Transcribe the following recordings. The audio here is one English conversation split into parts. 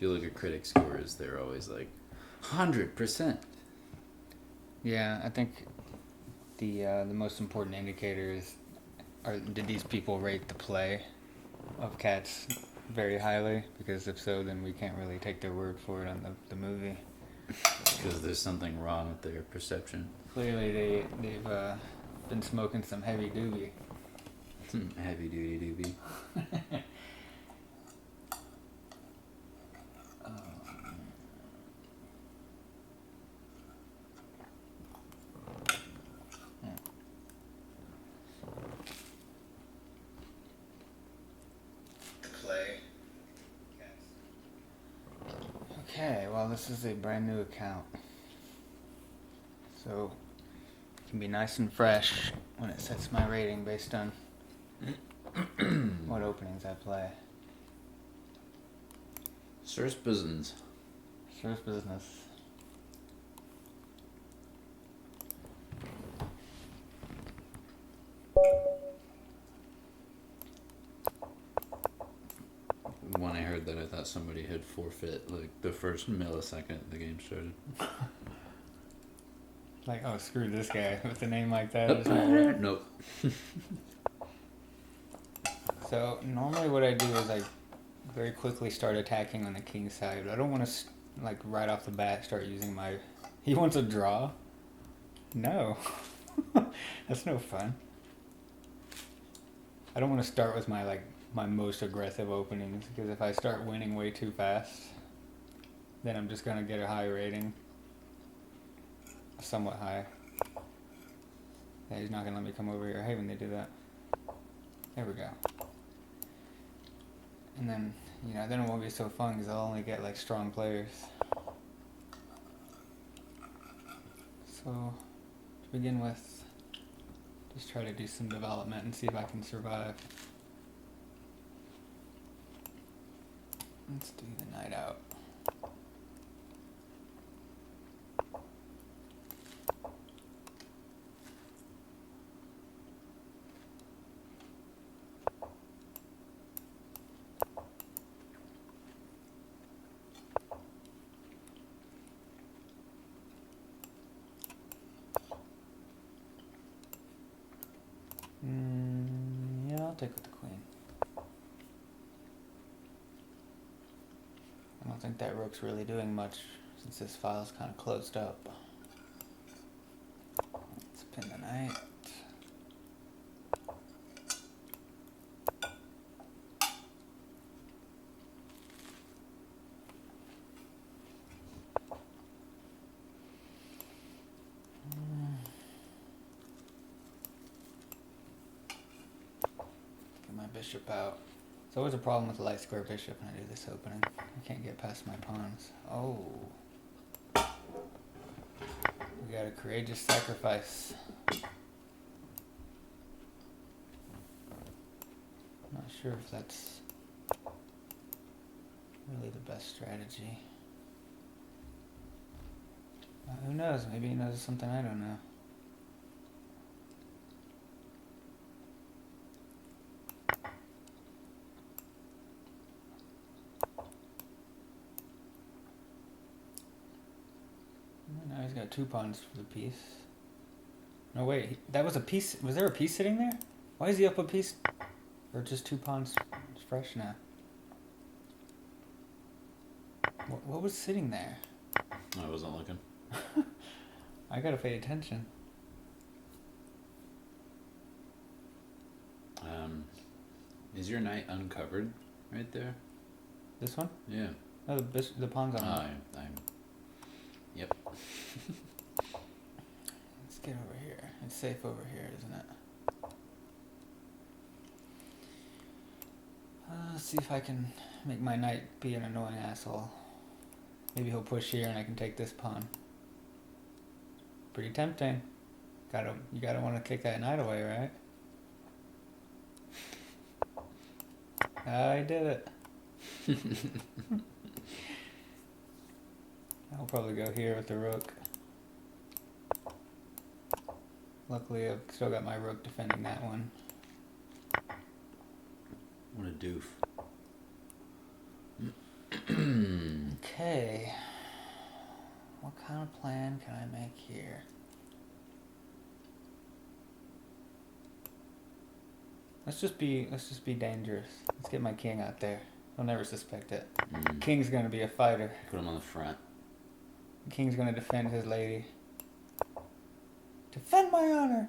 If you look at critic scores, they're always like 100%. Yeah, I think the most important indicators are, did these people rate the play of cats very highly? Because if so, then we can't really take their word for it on the movie. Because there's something wrong with their perception. Clearly, they've been smoking some heavy doobie. Heavy duty doobie. Okay, well, this is a brand new account, so it can be nice and fresh when it sets my rating based on what openings I play. Source business. Source business. When I heard that, I thought somebody had forfeit like the first millisecond the game started. Like, oh, screw this guy with a name like that. Nope. So normally what I do is I very quickly start attacking on the king side. But I don't want to like right off the bat start using my. He wants a draw. No, that's no fun. I don't want to start with my most aggressive openings, because if I start winning way too fast, then I'm just gonna get a high rating. Somewhat high. Yeah, he's not gonna let me come over here. I hate when they do that. There we go. And then, then it won't be so fun because I'll only get like strong players. So, to begin with, just try to do some development and see if I can survive. Let's do the night out. Yeah, I'll take with the queen. I don't think that rook's really doing much since this file's kind of closed up. Let's pin the knight. Get my bishop out. There's always a problem with the light square bishop when I do this opening. I can't get past my pawns. Oh. We got a courageous sacrifice. Not sure if that's really the best strategy. Who knows? Maybe he knows something I don't know. Now he's got 2 pawns for the piece. No, wait. That was a piece. Was there a piece sitting there? Why is he up a piece? Or just 2 pawns fresh now? What was sitting there? I wasn't looking. I gotta pay attention. Is your knight uncovered right there? This one? Yeah. No, the pawn's on. I'm. Yep. Let's get over here. It's safe over here, isn't it? Let's see if I can make my knight be an annoying asshole. Maybe he'll push here and I can take this pawn. Pretty tempting. You gotta want to kick that knight away, right? I did it. I'll probably go here with the rook. Luckily, I've still got my rook defending that one. What a doof. Okay. What kind of plan can I make here? Let's just be dangerous. Let's get my king out there. He'll never suspect it. King's gonna be a fighter. Put him on the front. King's gonna defend his lady. Defend my honor!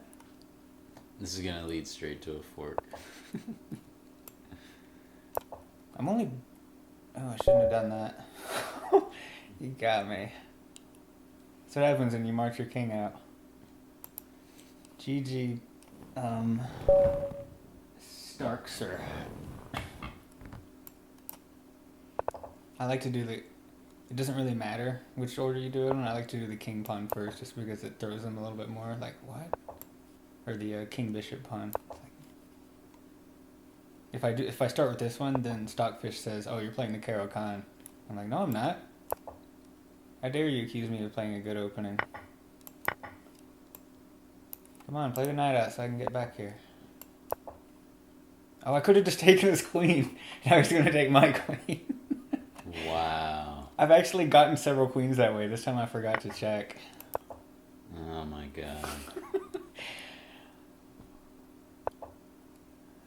This is gonna lead straight to a fort. I'm only... Oh, I shouldn't have done that. You got me. That's what happens when you march your king out. GG. Stark, sir. I like to do the... It doesn't really matter which order you do it in. I like to do the king pawn first just because it throws them a little bit more. Like, what? Or the king bishop pawn. If I start with this one, then Stockfish says, "Oh, you're playing the Caro Khan." I'm like, "No, I'm not. How dare you accuse me of playing a good opening? Come on, play the knight out so I can get back here." Oh, I could have just taken his queen. Now he's gonna take my queen. Wow. I've actually gotten several queens that way. This time I forgot to check. Oh my god.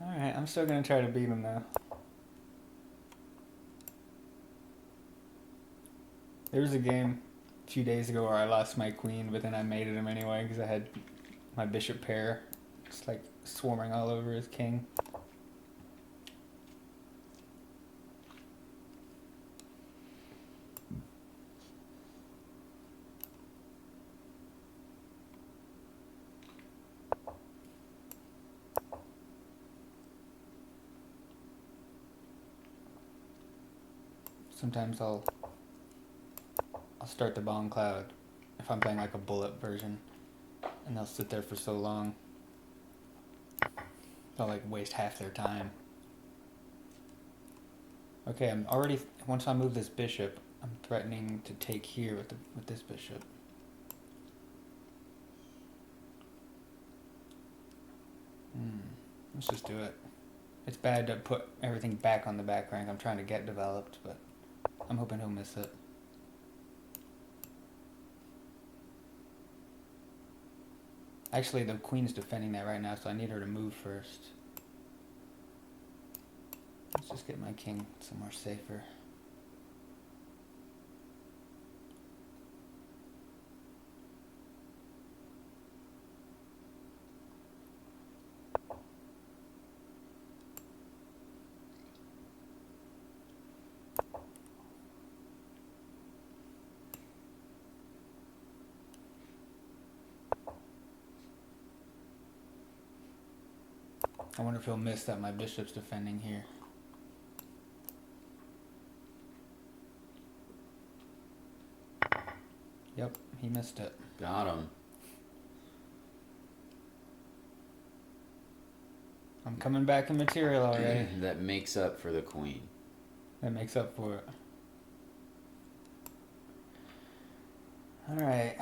Alright, I'm still gonna try to beat him though. There was a game a few days ago where I lost my queen, but then I mated him anyway because I had my bishop pair just like swarming all over his king. Sometimes I'll start the Bong Cloud if I'm playing like a bullet version, and they'll sit there for so long. They'll like waste half their time. Okay, I'm already, once I move this bishop, I'm threatening to take here with this bishop. Let's just do it. It's bad to put everything back on the back rank. I'm trying to get developed, but I'm hoping he'll miss it. Actually, the queen's defending that right now, so I need her to move first. Let's just get my king somewhere safer. I wonder if he'll miss that my bishop's defending here. Yep, he missed it. Got him. I'm coming back in material already. That makes up for the queen. That makes up for it. Alright.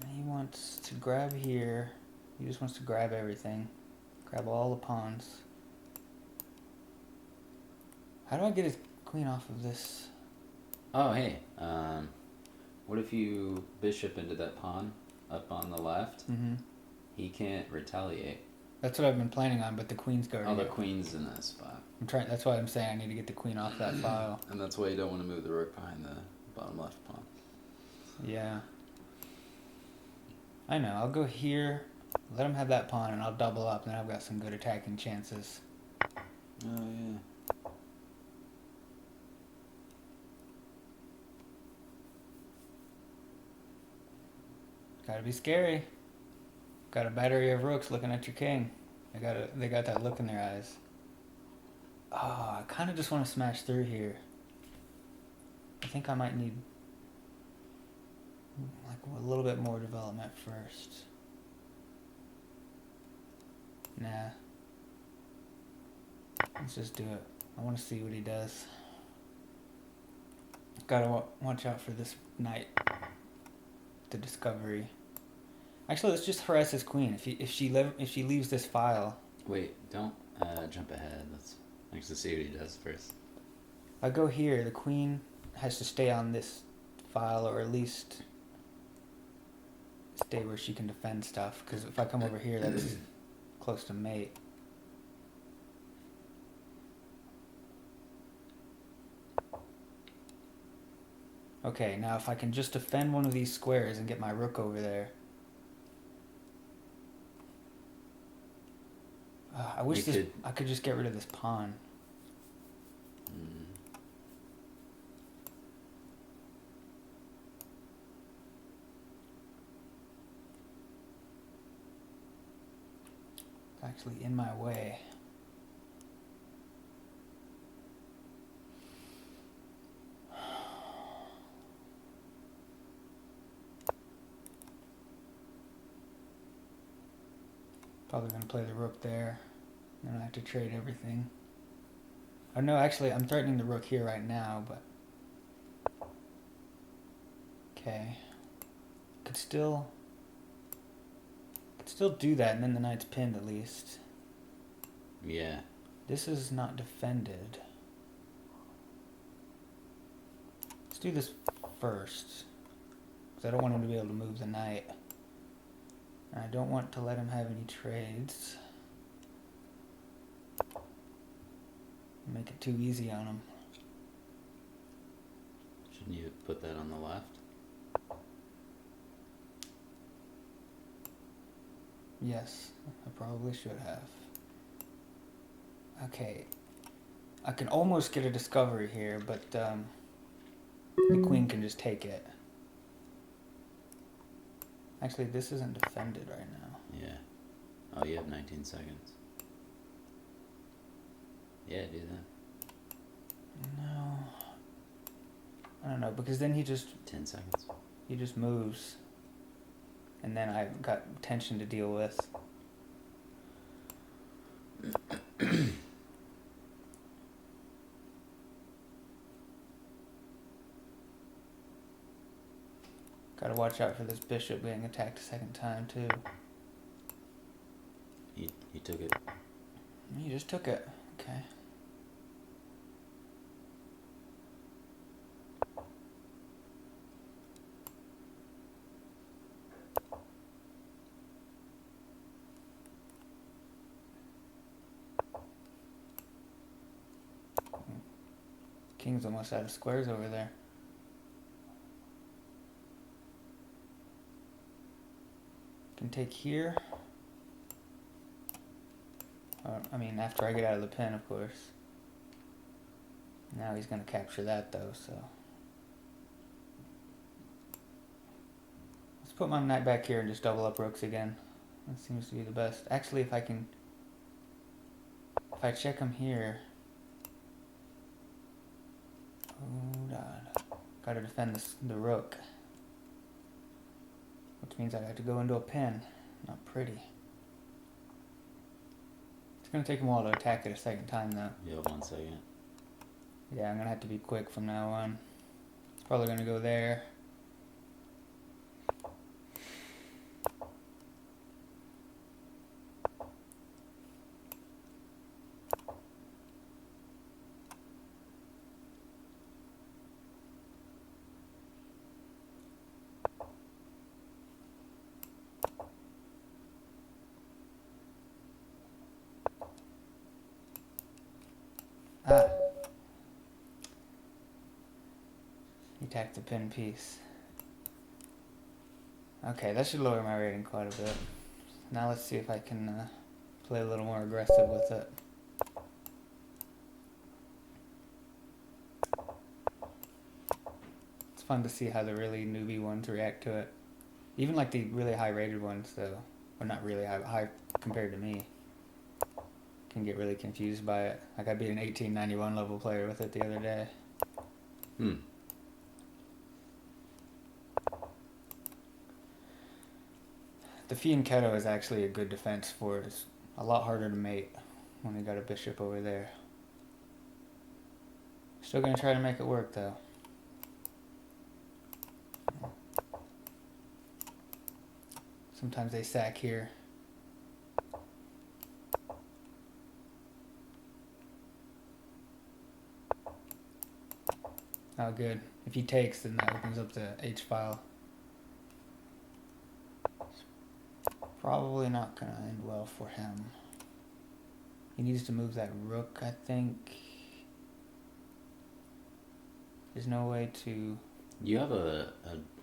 He wants to grab here. He just wants to grab everything. Grab all the pawns. How do I get his queen off of this? Oh, hey. What if you bishop into that pawn up on the left? Mm-hmm. He can't retaliate. That's what I've been planning on, but the queen's guarding. Oh, the it. queen's in that spot. I'm trying. That's why I'm saying I need to get the queen off that file. And that's why you don't want to move the rook behind the bottom left pawn. Yeah. I know. I'll go here. Let him have that pawn, and I'll double up. Then I've got some good attacking chances. Oh, yeah. Gotta be scary. Got a battery of rooks looking at your king. They got that look in their eyes. Oh, I kind of just want to smash through here. I think I might need like a little bit more development first. Nah. Let's just do it. I want to see what he does. Gotta watch out for this knight. The discovery. Actually, let's just harass his queen. If she leaves this file. Wait, don't jump ahead. Let's actually see what he does first. I go here, the queen has to stay on this file, or at least stay where she can defend stuff. Because if I come over here, that's close to mate. Okay, now if I can just defend one of these squares and get my rook over there. I wish I could just get rid of this pawn. It's actually in my way. Probably going to play the rook there. Then I have to trade everything. Oh no, actually I'm threatening the rook here right now, but... Okay. Could still do that, and then the knight's pinned at least. Yeah. This is not defended. Let's do this first, because I don't want him to be able to move the knight. And I don't want to let him have any trades. Make it too easy on him. Shouldn't you put that on the left? Yes, I probably should have. Okay. I can almost get a discovery here, but the queen can just take it. Actually, this isn't defended right now. Yeah. Oh, you have 19 seconds. Yeah, do that. No. I don't know, because then he just 10 seconds. moves. And then I've got tension to deal with. Gotta watch out for this bishop being attacked a second time, too. He took it. He just took it. Okay. King's almost out of squares over there. Can take here. I mean, after I get out of the pin, of course. Now he's going to capture that, though, so... Let's put my knight back here and just double up rooks again. That seems to be the best. Actually, if I can... If I check him here... Oh, God. Gotta defend the rook. Which means I have to go into a pin. Not pretty. It's gonna take him a while to attack it a second time, though. You have 1 second. Yeah, I'm gonna have to be quick from now on. It's probably gonna go there. Ah. He attacked the pin piece. Okay, that should lower my rating quite a bit. Now let's see if I can play a little more aggressive with it. It's fun to see how the really newbie ones react to it. Even like the really high rated ones, though. Or not really high compared to me. Can get really confused by it. Like I beat an 1891 level player with it the other day. The fianchetto is actually a good defense for it. It's a lot harder to mate when you got a bishop over there. Still gonna try to make it work though. Sometimes they sack here. Oh, good. If he takes, then that opens up the H file. Probably not gonna end well for him. He needs to move that rook, I think. There's no way to... You have a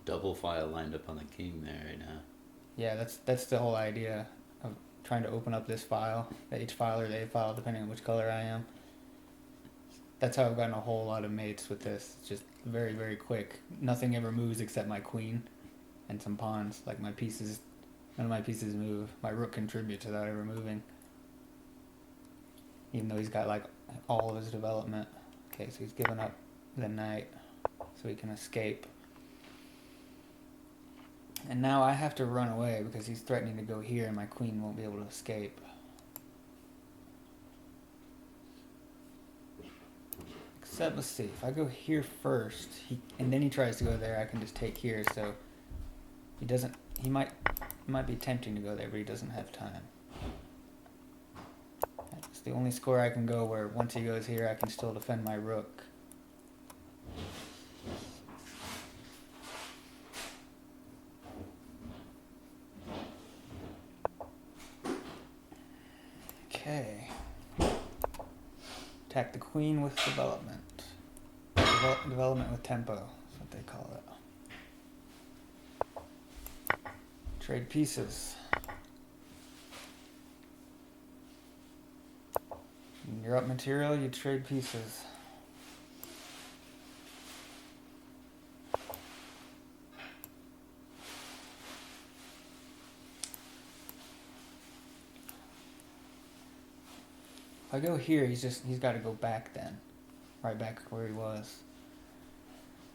double file lined up on the king there right now. Yeah, that's the whole idea of trying to open up this file, the H file or the A file, depending on which color I am. That's how I've gotten a whole lot of mates with this. It's just very, very quick. Nothing ever moves except my queen and some pawns. Like my pieces, none of my pieces move. My rook contributes without ever moving. Even though he's got like all of his development. Okay, so he's given up the knight so he can escape. And now I have to run away because he's threatening to go here and my queen won't be able to escape. Except, let's see, if I go here first, and then he tries to go there, I can just take here, so he might be tempting to go there, but he doesn't have time. That's the only score I can go where once he goes here, I can still defend my rook. Okay. Attack the queen with development. Development with tempo, is what they call it. Trade pieces. When you're up material, you trade pieces. If I go here, he's got to go back then. Right back where he was.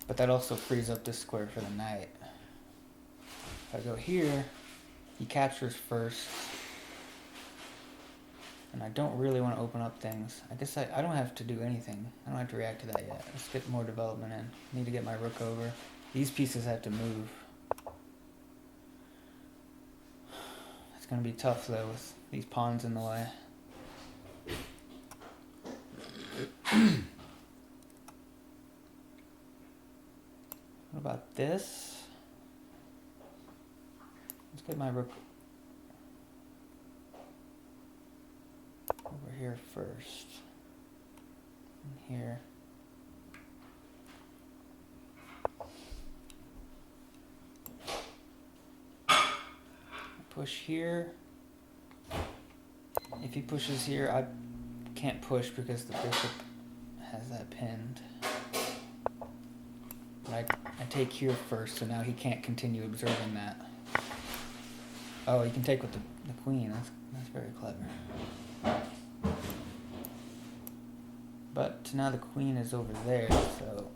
But that also frees up this square for the knight. If I go here, he captures first. And I don't really want to open up things. I guess I don't have to do anything. I don't have to react to that yet. Let's get more development in. I need to get my rook over. These pieces have to move. It's going to be tough though with these pawns in the way. What about this? Let's get my rook over here first. And here. Push here. If he pushes here, I can't push because the bishop has that pinned. But I take here first, so now he can't continue observing that. Oh, he can take with the queen. That's very clever. But now the queen is over there, so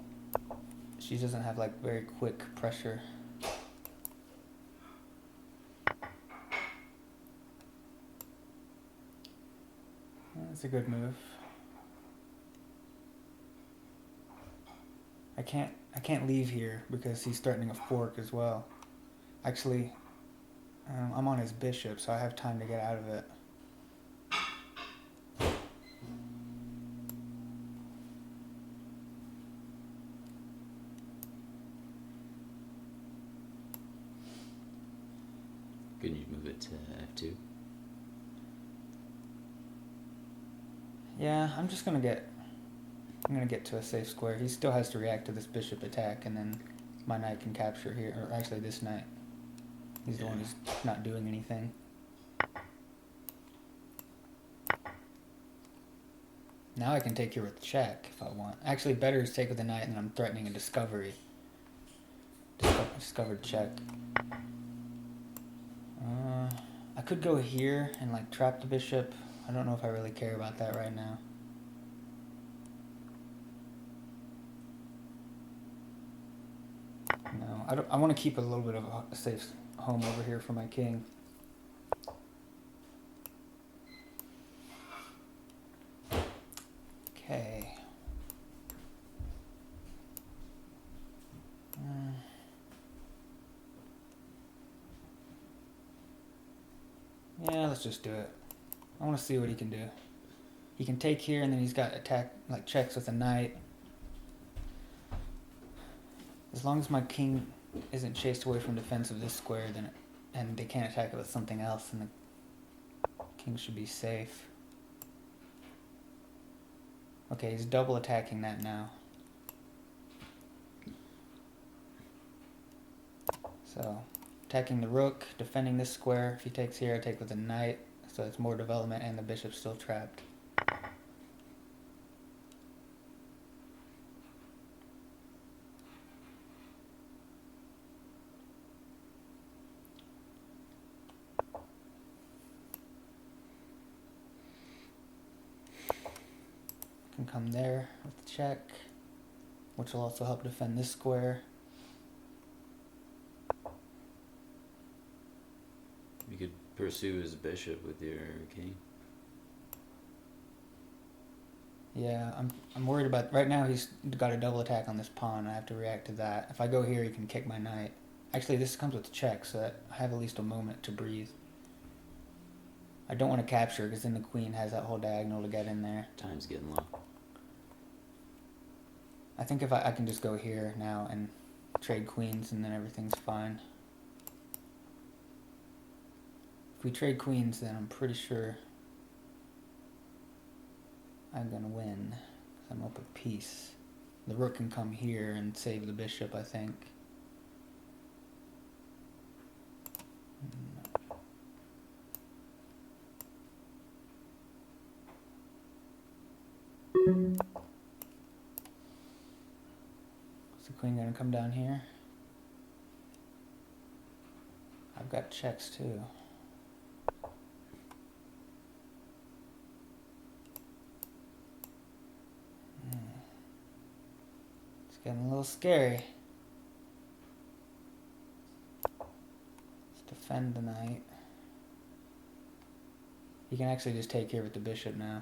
she doesn't have like very quick pressure. That's a good move. I can't leave here because he's threatening a fork as well. Actually, I'm on his bishop, so I have time to get out of it. Can you move it to F2? Yeah, I'm gonna get to a safe square. He still has to react to this bishop attack, and then my knight can capture here, or actually this knight. He's the one who's not doing anything. Now I can take here with check if I want. Actually, better is take with the knight, and then I'm threatening a discovery. Discovered check. I could go here and like trap the bishop. I don't know if I really care about that right now. No, I want to keep a little bit of a safe home over here for my king. Okay. Yeah, let's just do it. I want to see what he can do. He can take here, and then he's got attack, like checks with a knight. As long as my king isn't chased away from defense of this square, then and they can't attack it with something else, then the king should be safe. Okay, he's double attacking that now. So, attacking the rook, defending this square. If he takes here, I take with the knight. So it's more development and the bishop's still trapped. Can come there with the check, which will also help defend this square. You could pursue his bishop with your king. Yeah, I'm worried about right now. He's got a double attack on this pawn. I have to react to that. If I go here, he can kick my knight. Actually, this comes with check, so that I have at least a moment to breathe. I don't want to capture because then the queen has that whole diagonal to get in there. Time's getting low. I think if I can just go here now and trade queens and then everything's fine. If we trade queens, then I'm pretty sure I'm gonna win, because I'm up a piece. The rook can come here and save the bishop, I think. Is the queen gonna come down here? I've got checks too. It's getting a little scary. Let's defend the knight. He can actually just take here with the bishop now.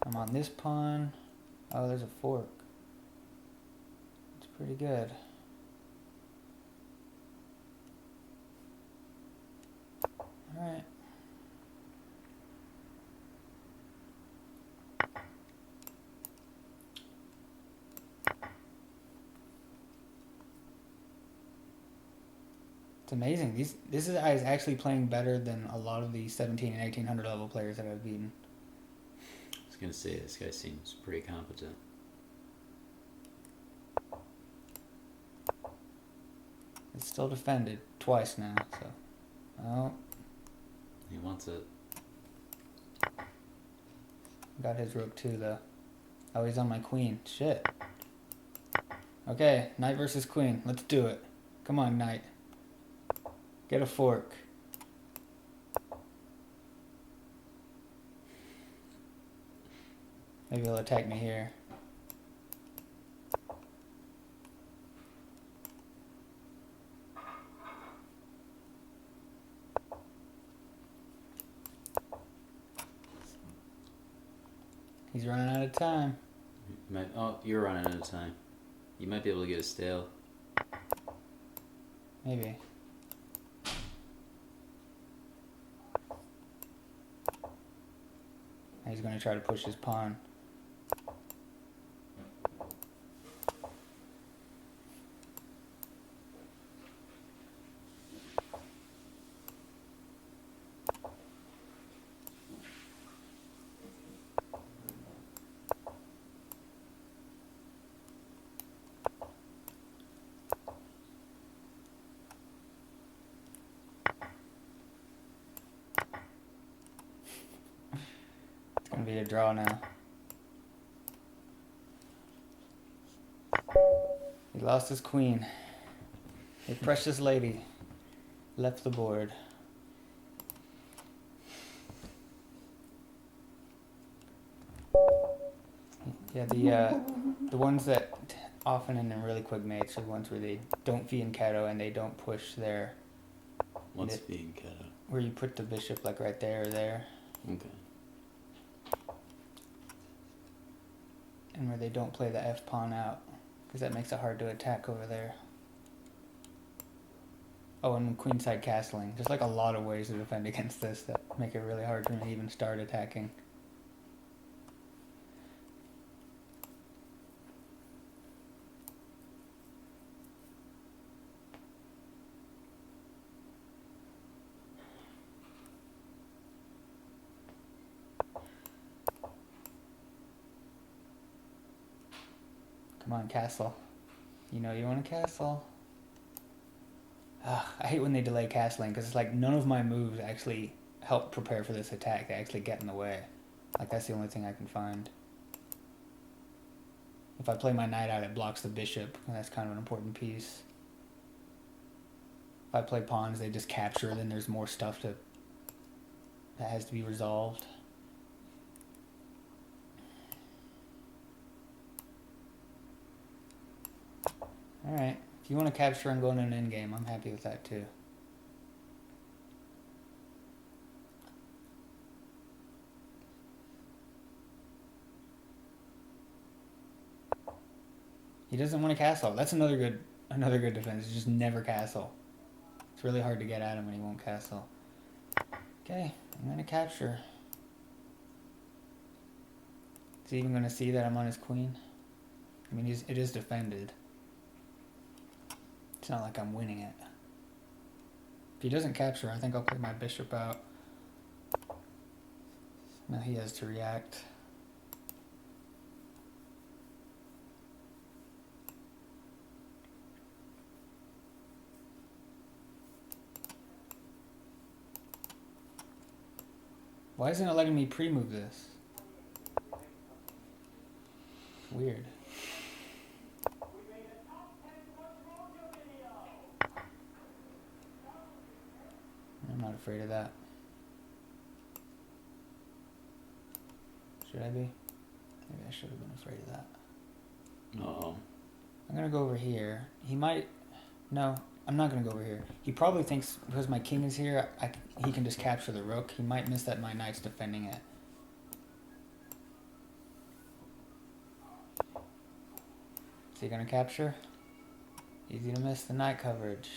I'm on this pawn. Oh, there's a fork. It's pretty good. Alright. It's amazing. This guy is actually playing better than a lot of the 17 and 1800 level players that I've beaten. I was gonna say, this guy seems pretty competent. It's still defended twice now, so. Oh. He wants it. Got his rook too, though. Oh, he's on my queen. Shit. Okay, knight versus queen. Let's do it. Come on, knight. Get a fork. Maybe he'll attack me here. He's running out of time. You're running out of time. You might be able to get a stale. Maybe. He's going to try to push his pawn. It's going to be a draw now. He lost his queen. A precious lady left the board. Yeah, the ones that often end in really quick mates are the ones where they don't fianchetto and they don't push their. What's fianchetto? Where you put the bishop like right there or there. Okay. And where they don't play the F pawn out, because that makes it hard to attack over there. Oh, and queenside castling. There's like a lot of ways to defend against this that make it really hard for me to even start attacking. Come on, castle. You know you want a castle. Ugh, I hate when they delay castling because it's like none of my moves actually help prepare for this attack. They actually get in the way. Like that's the only thing I can find. If I play my knight out, it blocks the bishop, and that's kind of an important piece. If I play pawns, they just capture, then there's more stuff that has to be resolved. Alright, if you want to capture and go into an endgame, I'm happy with that too. He doesn't want to castle. That's another good defense. Just never castle. It's really hard to get at him when he won't castle. Okay, I'm gonna capture. Is he even gonna see that I'm on his queen? I mean, it is defended. It's not like I'm winning it. If he doesn't capture, I think I'll play my bishop out. Now he has to react. Why isn't it letting me pre-move this? Weird. I'm not afraid of that. Should I be? Maybe I should have been afraid of that. Uh-oh. I'm gonna go over here. He might... No, I'm not gonna go over here. He probably thinks because my king is here, he can just capture the rook. He might miss that my knight's defending it. Is he gonna capture? Easy to miss the knight coverage.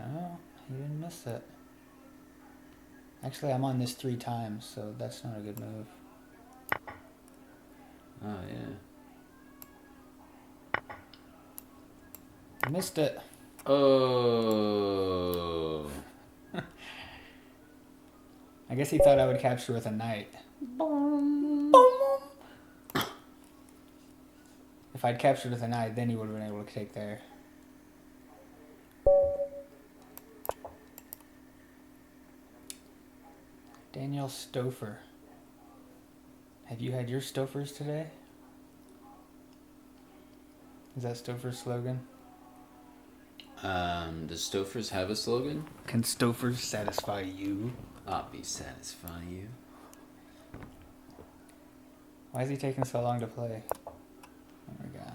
Oh, he didn't miss it. Actually, I'm on this 3 times, so that's not a good move. Oh, yeah. I missed it. Oh. I guess he thought I would capture with a knight. If I'd captured with a knight, then he would have been able to take there. Daniel Stouffer. Have you had your Stouffers today? Is that Stouffer's slogan? Does Stouffer's have a slogan? Can Stouffer's satisfy you? I'll be satisfy you. Why is he taking so long to play? There we go.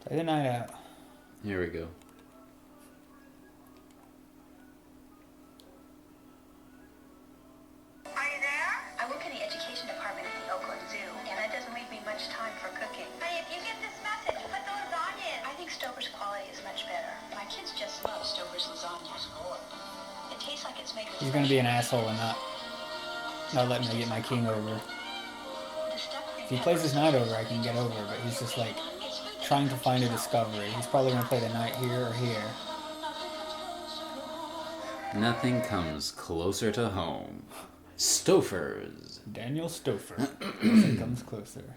Play the knight out. Here we go. Are you there? I work in the education department at the Oakland Zoo, and that doesn't leave me much time for cooking. Hey, if you get this message, put the lasagna in. I think Stouffer's quality is much better. My kids just love Stouffer's lasagna. It tastes like it's made with... He's gonna be an asshole and not let me get my king over. If he plays his knight over, I can get over, but he's just like trying to find a discovery. He's probably gonna play the knight here or here. Nothing comes closer to home. Stouffer's. Daniel Stouffer. Nothing comes closer.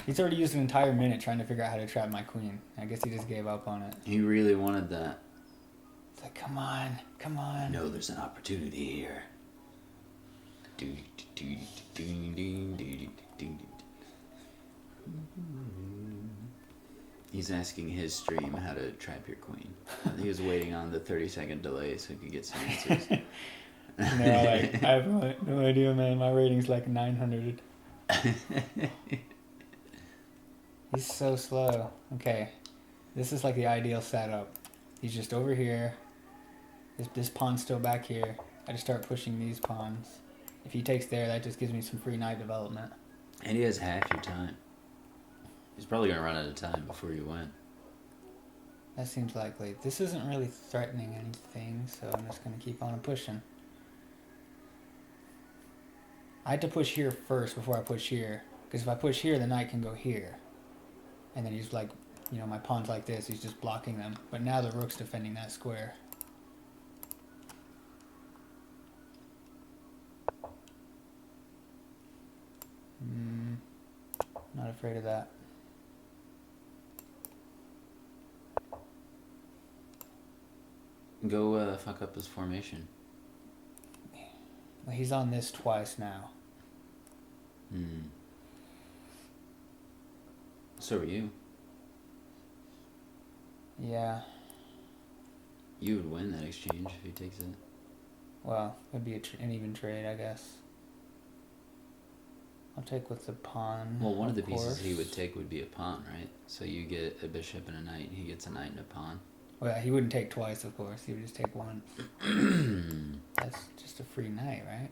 He's already used an entire minute trying to figure out how to trap my queen. I guess he just gave up on it. He really wanted that. It's like, come on, come on. No, there's an opportunity here. He's asking his stream how to trap your queen. He was waiting on the 30-second delay so he could get some answers. And they're all like, I have no idea, man. My rating's like 900. He's so slow. Okay. This is like the ideal setup. He's just over here. This pawn's still back here. I just start pushing these pawns. If he takes there, that just gives me some free knight development. And he has half your time. He's probably going to run out of time before you win. That seems likely. This isn't really threatening anything, so I'm just going to keep on pushing. I had to push here first before I push here. Because if I push here, the knight can go here. And then he's like, you know, my pawn's like this. He's just blocking them. But now the rook's defending that square. Not afraid of that. Go fuck up his formation. Well, he's on this twice now. So are you. Yeah. You would win that exchange if he takes it. Well, it would be an even trade, I guess. I'll take with the pawn. Well, one of the course. pieces he would take would be a pawn, right? So you get a bishop and a knight, and he gets a knight and a pawn. Well, he wouldn't take twice, of course. He would just take one. That's just a free knight, right?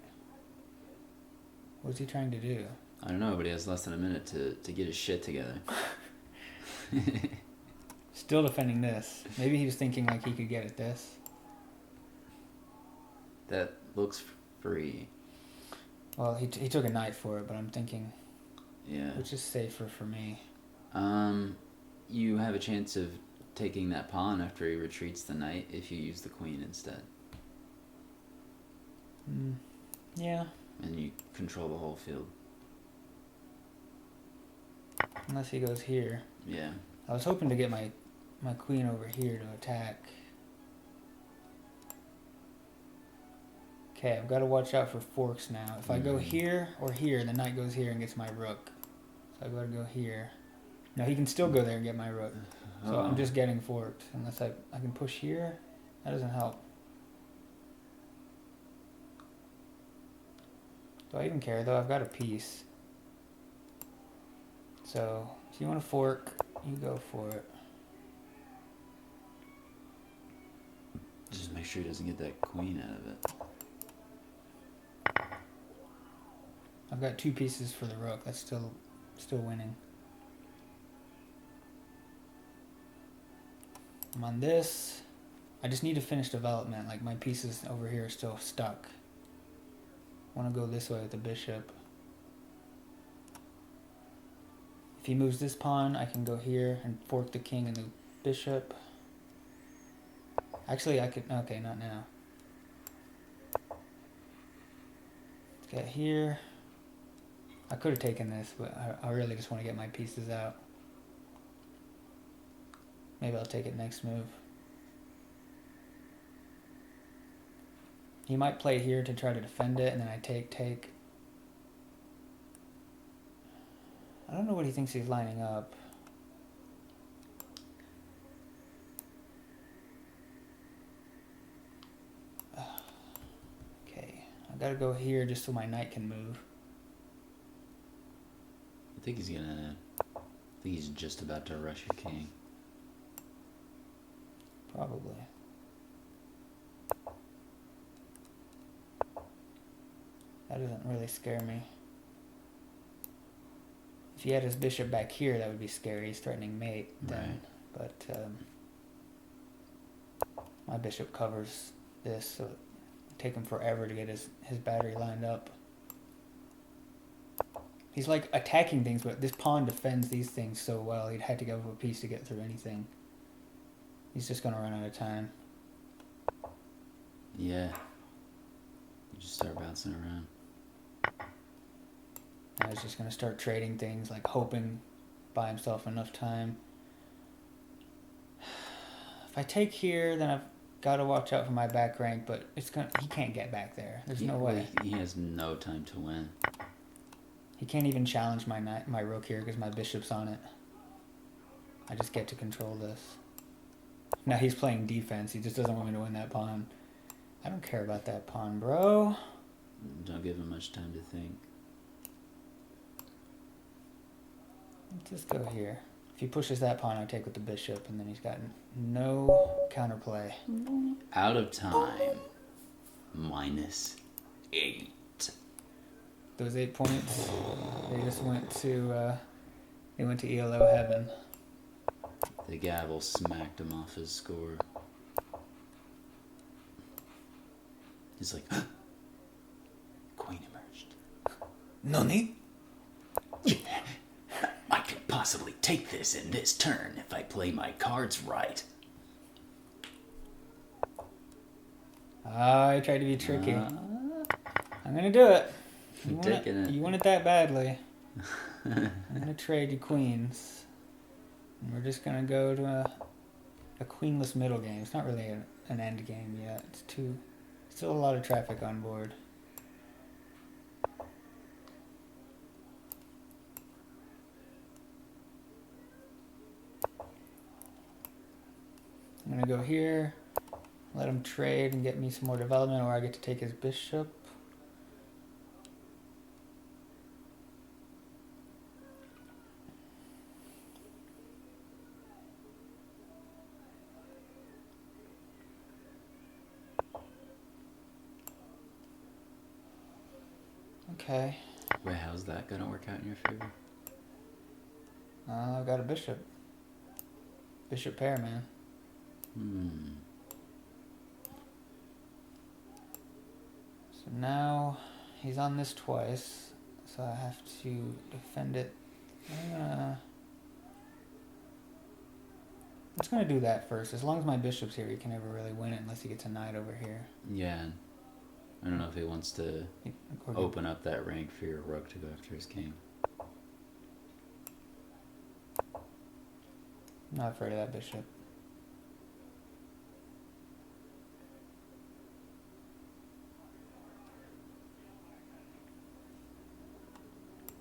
What's he trying to do? I don't know, but he has less than a minute to get his shit together. Still defending this. Maybe he was thinking like he could get at this. That looks free. Well, he took a knight for it, but I'm thinking, Yeah. which is safer for me. You have a chance of taking that pawn after he retreats the knight if you use the queen instead. Yeah. And you control the whole field. Unless he goes here. Yeah. I was hoping to get my queen over here to attack. Okay, I've got to watch out for forks now. If I go here or here, the knight goes here and gets my rook. So I've got to go here. No, he can still go there and get my rook. So I'm just getting forked. Unless I can push here. That doesn't help. Do I even care though? I've got a piece. So if you want to fork, you go for it. Just make sure he doesn't get that queen out of it. I've got two pieces for the rook. That's still winning. I'm on this. I just need to finish development. Like my pieces over here are still stuck. I want to go this way with the bishop. If he moves this pawn, I can go here and fork the king and the bishop. Actually, I could... Okay, not now. Let's get here. I could have taken this, but I really just want to get my pieces out. Maybe I'll take it next move. He might play here to try to defend it, and then I take. I don't know what he thinks he's lining up. Okay, I gotta go here just so my knight can move. I think he's just about to rush your king. Probably. That doesn't really scare me. If he had his bishop back here, that would be scary. He's threatening mate then. Right. But my bishop covers this, so it'll take him forever to get his battery lined up. He's like attacking things, but this pawn defends these things so well, he'd have to go for a piece to get through anything. He's just going to run out of time. Yeah. You just start bouncing around. Now he's just going to start trading things, like hoping buy himself enough time. If I take here, then I've got to watch out for my back rank, but he can't get back there. There's no way. He has no time to win. He can't even challenge my rook here because my bishop's on it. I just get to control this. Now he's playing defense. He just doesn't want me to win that pawn. I don't care about that pawn, bro. Don't give him much time to think. Let's just go here. If he pushes that pawn, I take with the bishop, and then he's got no counterplay. Out of time. -8. Those 8 points, they just went to ELO heaven. The gavel smacked him off his score. He's like, Queen emerged. Nani? I could possibly take this in this turn if I play my cards right. I tried to be tricky. I'm gonna do it. You want Taking it. You want it that badly. I'm gonna trade you queens. And we're just gonna go to a queenless middle game. It's not really an end game yet. Still a lot of traffic on board. I'm gonna go here, let him trade and get me some more development, or I get to take his bishop. Okay. Wait, how's that gonna work out in your favor? I've got a bishop. Bishop pair, man. So now he's on this twice, so I have to defend it. I'm just gonna do that first. As long as my bishop's here, he can never really win it unless he gets a knight over here. Yeah. I don't know if he wants to open up that rank for your rook to go after his king. I'm not afraid of that bishop.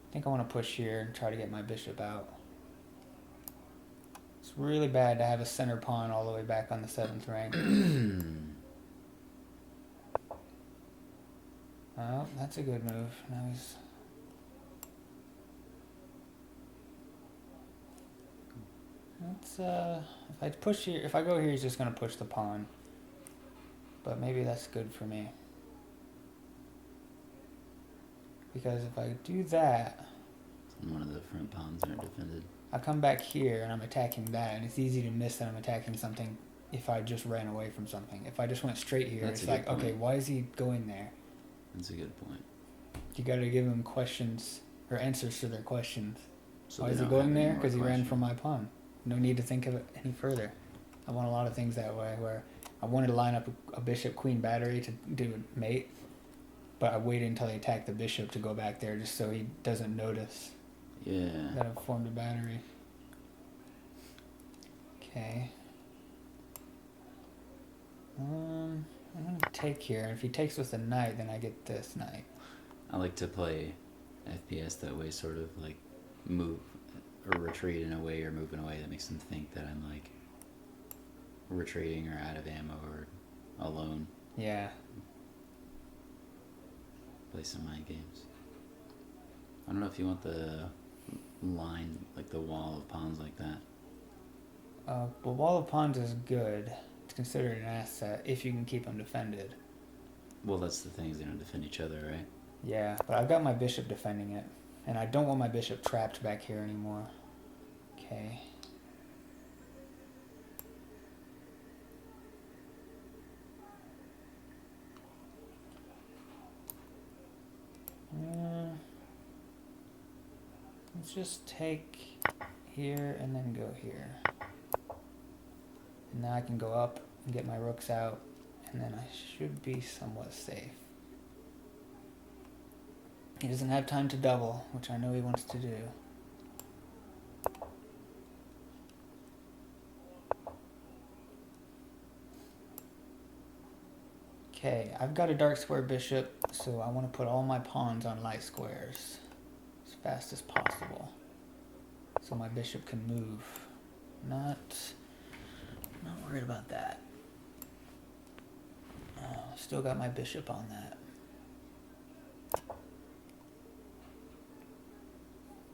I think I want to push here and try to get my bishop out. It's really bad to have a center pawn all the way back on the 7th rank. Oh, that's a good move. Now he's... Let's, if I push here, if I go here, he's just going to push the pawn. But maybe that's good for me. Because if I do that... One of the front pawns aren't defended. I come back here and I'm attacking that, and it's easy to miss that I'm attacking something if I just ran away from something. If I just went straight here, That's it's a like, good point. okay, why is he going there? That's a good point. You gotta give him questions, or answers to their questions. So Why they is he don't going have any there? more Because he ran questions. from my pawn. No need to think of it any further. I want a lot of things that way, where I wanted to line up a bishop-queen battery to do a mate, but I waited until he attacked the bishop to go back there just so he doesn't notice Yeah. that I've formed a battery. Okay. I'm gonna take here, and if he takes with the knight, then I get this knight. I like to play FPS that way, sort of like move or retreat in a way or move in a way that makes them think that I'm like retreating or out of ammo or alone. Yeah. Play some mind games. I don't know if you want the line, like the wall of pawns like that. Well, wall of pawns is good. It's considered an asset if you can keep them defended. Well, that's the thing, is they don't defend each other, right? Yeah, but I've got my bishop defending it, and I don't want my bishop trapped back here anymore. Okay. Let's just take here and then go here. And now I can go up and get my rooks out, and then I should be somewhat safe. He doesn't have time to double, which I know he wants to do. Okay, I've got a dark square bishop, so I want to put all my pawns on light squares as fast as possible, so my bishop can move. Not worried about that. Still got my bishop on that.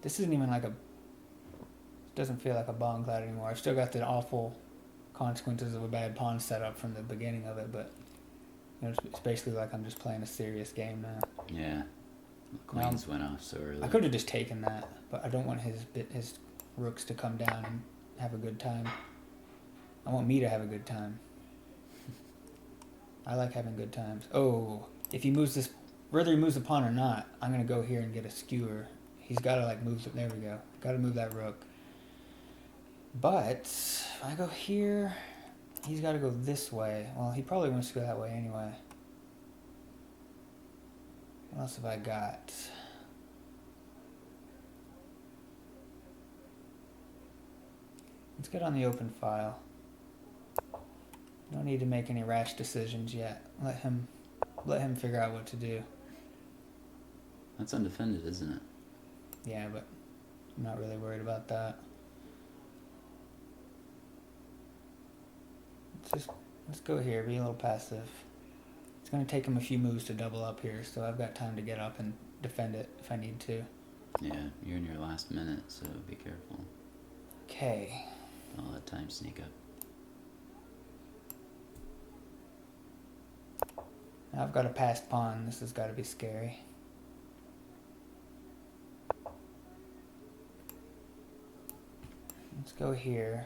This isn't even like a... doesn't feel like a Bong Cloud anymore. I've still got the awful consequences of a bad pawn setup from the beginning of it, but you know, it's basically like I'm just playing a serious game now. Yeah. Queens went off so early. I could have just taken that, but I don't want his rooks to come down and have a good time. I want me to have a good time. I like having good times. Oh, if he moves this, whether he moves the pawn or not, I'm gonna go here and get a skewer. He's gotta like move. There we go. Gotta move that rook. But if I go here, he's gotta go this way. Well, he probably wants to go that way anyway. What else have I got? Let's get on the open file. Don't need to make any rash decisions yet. Let him figure out what to do. That's undefended, isn't it? Yeah, but I'm not really worried about that. Let's go here, be a little passive. It's going to take him a few moves to double up here, so I've got time to get up and defend it if I need to. Yeah, you're in your last minute, so be careful. Okay. Don't let time sneak up. Now I've got a passed pawn. This has got to be scary. Let's go here.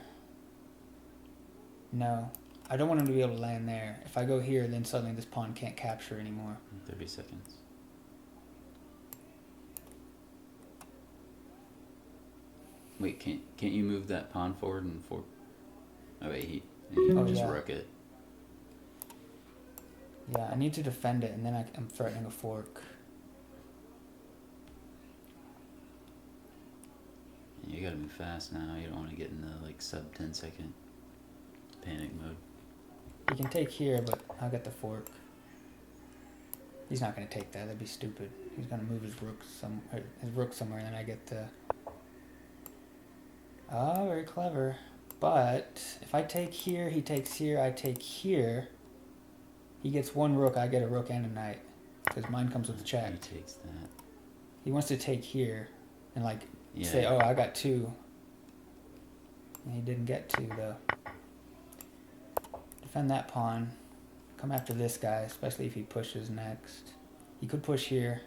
No. I don't want him to be able to land there. If I go here, then suddenly this pawn can't capture anymore. 30 seconds. Wait, can't you move that pawn forward and forward? Oh wait, he can just rook it. Yeah, I need to defend it, and then I'm threatening a fork. You gotta move fast now. You don't want to get in the like sub 10-second panic mode. He can take here, but I'll get the fork. He's not going to take that. That'd be stupid. He's going to move his rook somewhere, and then I get the... Oh, very clever. But if I take here, he takes here, I take here. He gets one rook, I get a rook and a knight. Because mine comes with the check. He takes that. He wants to take here and like say, oh, I got two. And he didn't get two, though. Defend that pawn. Come after this guy, especially if he pushes next. He could push here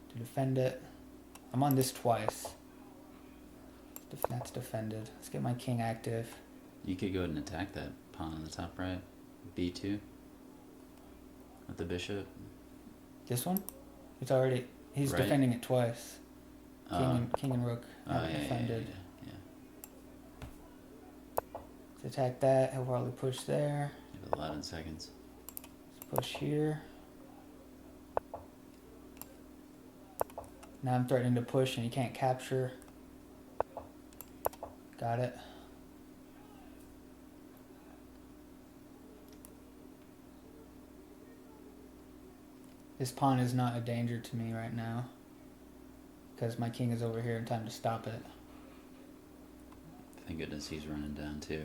to defend it. I'm on this twice. That's defended. Let's get my king active. You could go ahead and attack that pawn on the top right. B2. With the bishop. This one? It's already... He's defending it twice. King and rook have it defended. Yeah. Let's attack that. He'll probably push there. You have 11 seconds. Let's push here. Now I'm threatening to push and he can't capture. Got it. This pawn is not a danger to me right now. Because my king is over here in time to stop it. Thank goodness he's running down too.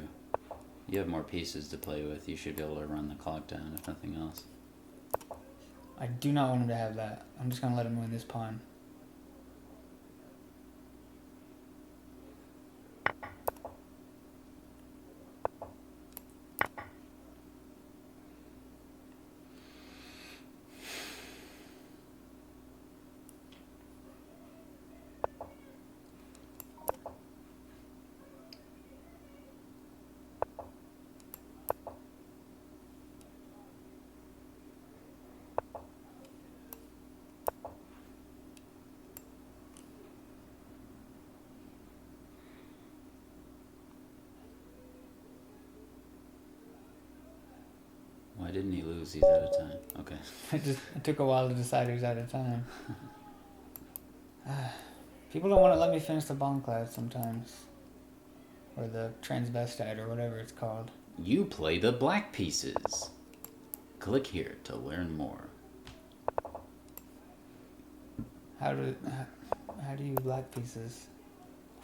You have more pieces to play with. You should be able to run the clock down if nothing else. I do not want him to have that. I'm just going to let him win this pawn. Why didn't he lose? He's out of time. Okay. It took a while to decide who's out of time. People don't want to let me finish the Bong Cloud sometimes. Or the Transvestite or whatever it's called. You play the black pieces. Click here to learn more. How do you black pieces?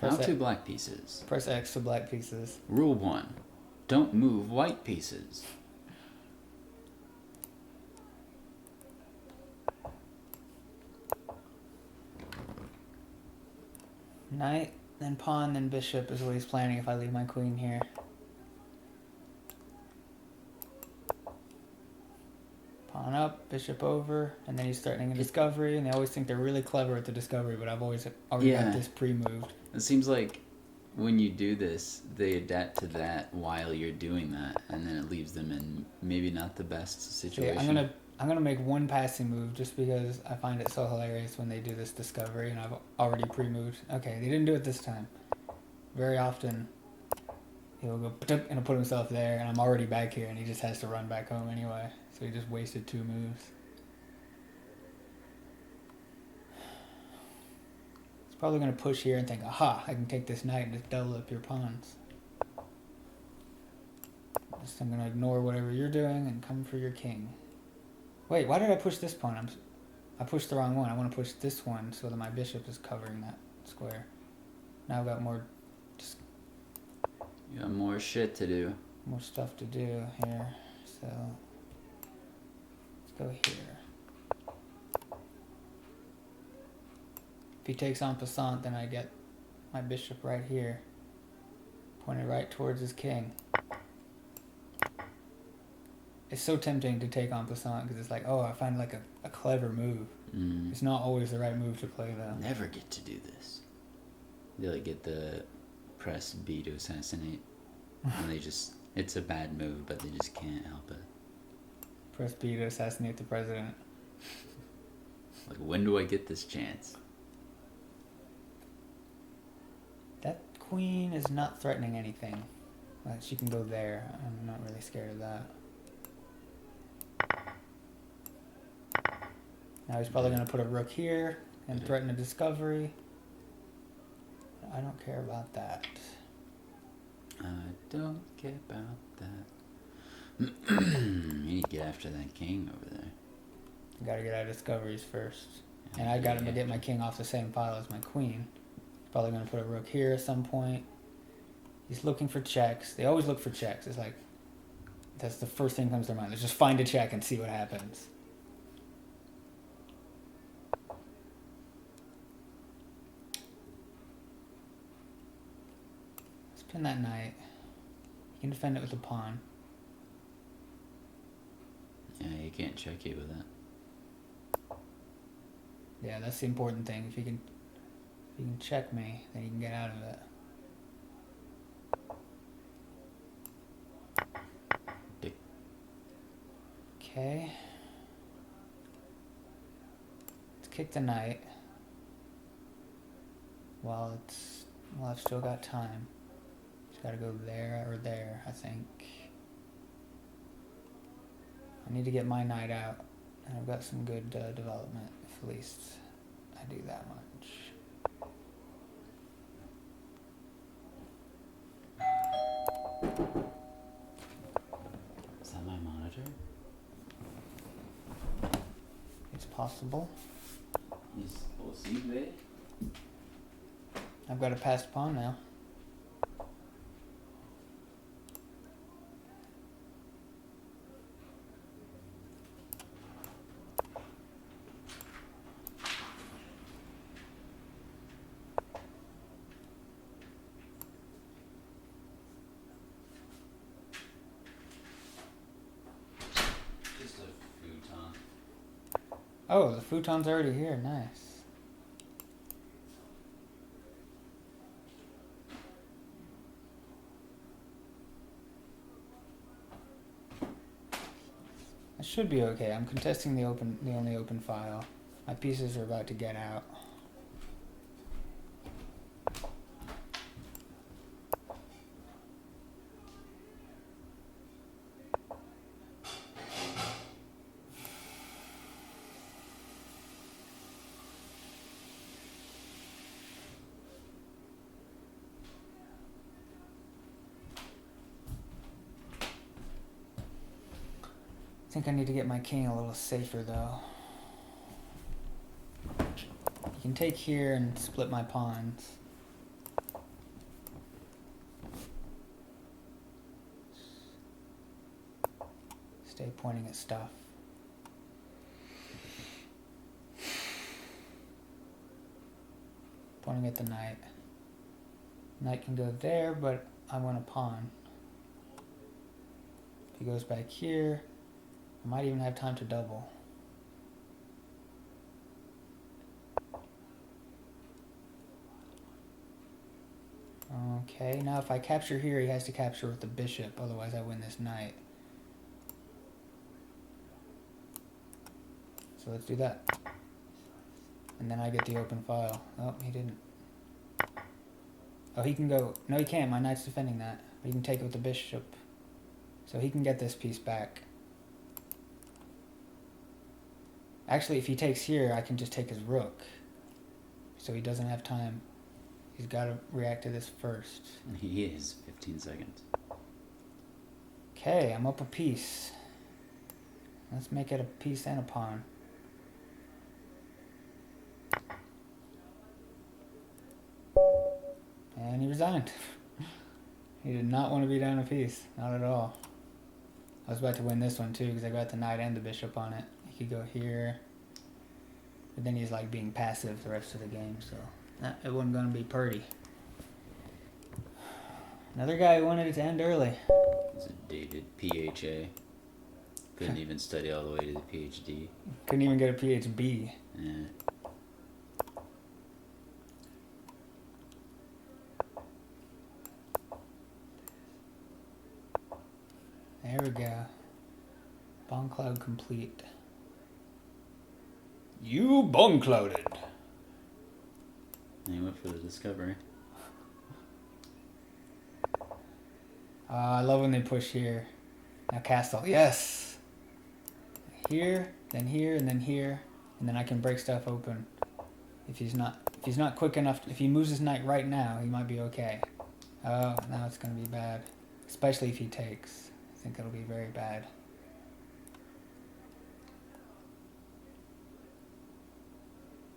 How to black pieces. Press X to black pieces. Rule 1. Don't move white pieces. Knight, then pawn, then bishop is what he's planning if I leave my queen here. Pawn up, bishop over, and then he's threatening a discovery, and they always think they're really clever at the discovery, but I've always already got this pre-moved. It seems like when you do this, they adapt to that while you're doing that, and then it leaves them in maybe not the best situation. Yeah, I'm gonna make one passing move just because I find it so hilarious when they do this discovery, and I've already pre-moved. Okay, they didn't do it this time. Very often, he'll go and put himself there, and I'm already back here, and he just has to run back home anyway. So he just wasted 2 moves. He's probably gonna push here and think, aha, I can take this knight and just double up your pawns. Just I'm gonna ignore whatever you're doing and come for your king. Wait, why did I push this pawn? I pushed the wrong one. I want to push this one so that my bishop is covering that square. Now I've got more You got more shit to do. More stuff to do here. So let's go here. If he takes en passant, then I get my bishop right here, pointed right towards his king. It's so tempting to take en passant because it's like, oh, I find like a clever move. It's not always the right move to play though. Never get to do this. They like get the press B to assassinate, and they just, it's a bad move, but they just can't help it. Press B to assassinate the president. Like, when do I get this chance? That queen is not threatening anything. She can go there. I'm not really scared of that. Now he's probably going to put a rook here and threaten a discovery. I don't care about that. I don't care about that. You need to get after that king over there. Got to get out of discoveries first. And I got him to get my king off the same pile as my queen. Probably going to put a rook here at some point. He's looking for checks. They always look for checks. It's like, that's the first thing that comes to their mind. Let's just find a check and see what happens. Let's pin that knight. You can defend it with a pawn. Yeah, you can't check you with that. Yeah, that's the important thing. If you can check me, then you can get out of it. Okay. Let's kick the knight. While I've still got time. Just gotta go there or there, I think. I need to get my knight out. And I've got some good development, if at least I do that much. Is that my monitor? It's possible. We'll see, babe. I've got a passed pawn now. Just a futon. Oh, the futon's already here. Nice. I should be okay. I'm contesting the only open file. My pieces are about to get out. I think I need to get my king a little safer though. You can take here and split my pawns. Stay pointing at stuff. Pointing at the knight. Knight can go there, but I want a pawn. If he goes back here, I might even have time to double. Okay, now if I capture here, he has to capture with the bishop, otherwise I win this knight. So let's do that. And then I get the open file. Oh, he didn't. Oh, he can go. No, he can't. My knight's defending that. But he can take it with the bishop. So he can get this piece back. Actually, if he takes here, I can just take his rook. So he doesn't have time. He's got to react to this first. He is 15 seconds. Okay, I'm up a piece. Let's make it a piece and a pawn. And he resigned. He did not want to be down a piece. Not at all. I was about to win this one too because I got the knight and the bishop on it. He could go here. But then he's like being passive the rest of the game, so it wasn't going to be pretty. Another guy who wanted it to end early. It's a David PHA. Couldn't even study all the way to the PhD. Couldn't even get a PhD. Yeah. There we go. Bong Cloud complete. You Bong Clouded. And he went for the discovery. I love when they push here. Now castle. Yes! Here, and then here, and then I can break stuff open. If he's not quick enough, if he moves his knight right now, he might be okay. Oh, now it's going to be bad. Especially if he takes. I think it'll be very bad.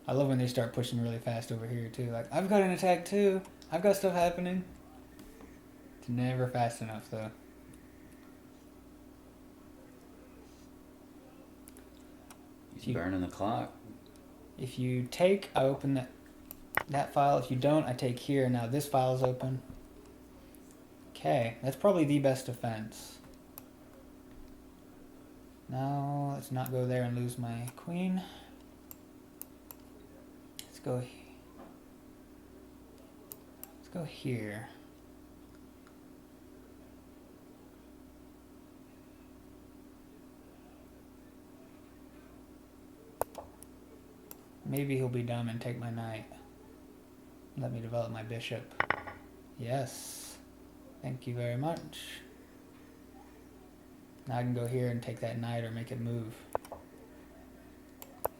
I love when they start pushing really fast over here too. Like, I've got an attack too. I've got stuff happening. It's never fast enough though. He's burning the clock. If you take, I open that file. If you don't, I take here. Now this file is open. Okay, that's probably the best defense. Now let's not go there and lose my queen. Let's go here. Maybe he'll be dumb and take my knight. Let me develop my bishop. Yes. Thank you very much. Now I can go here and take that knight or make it move.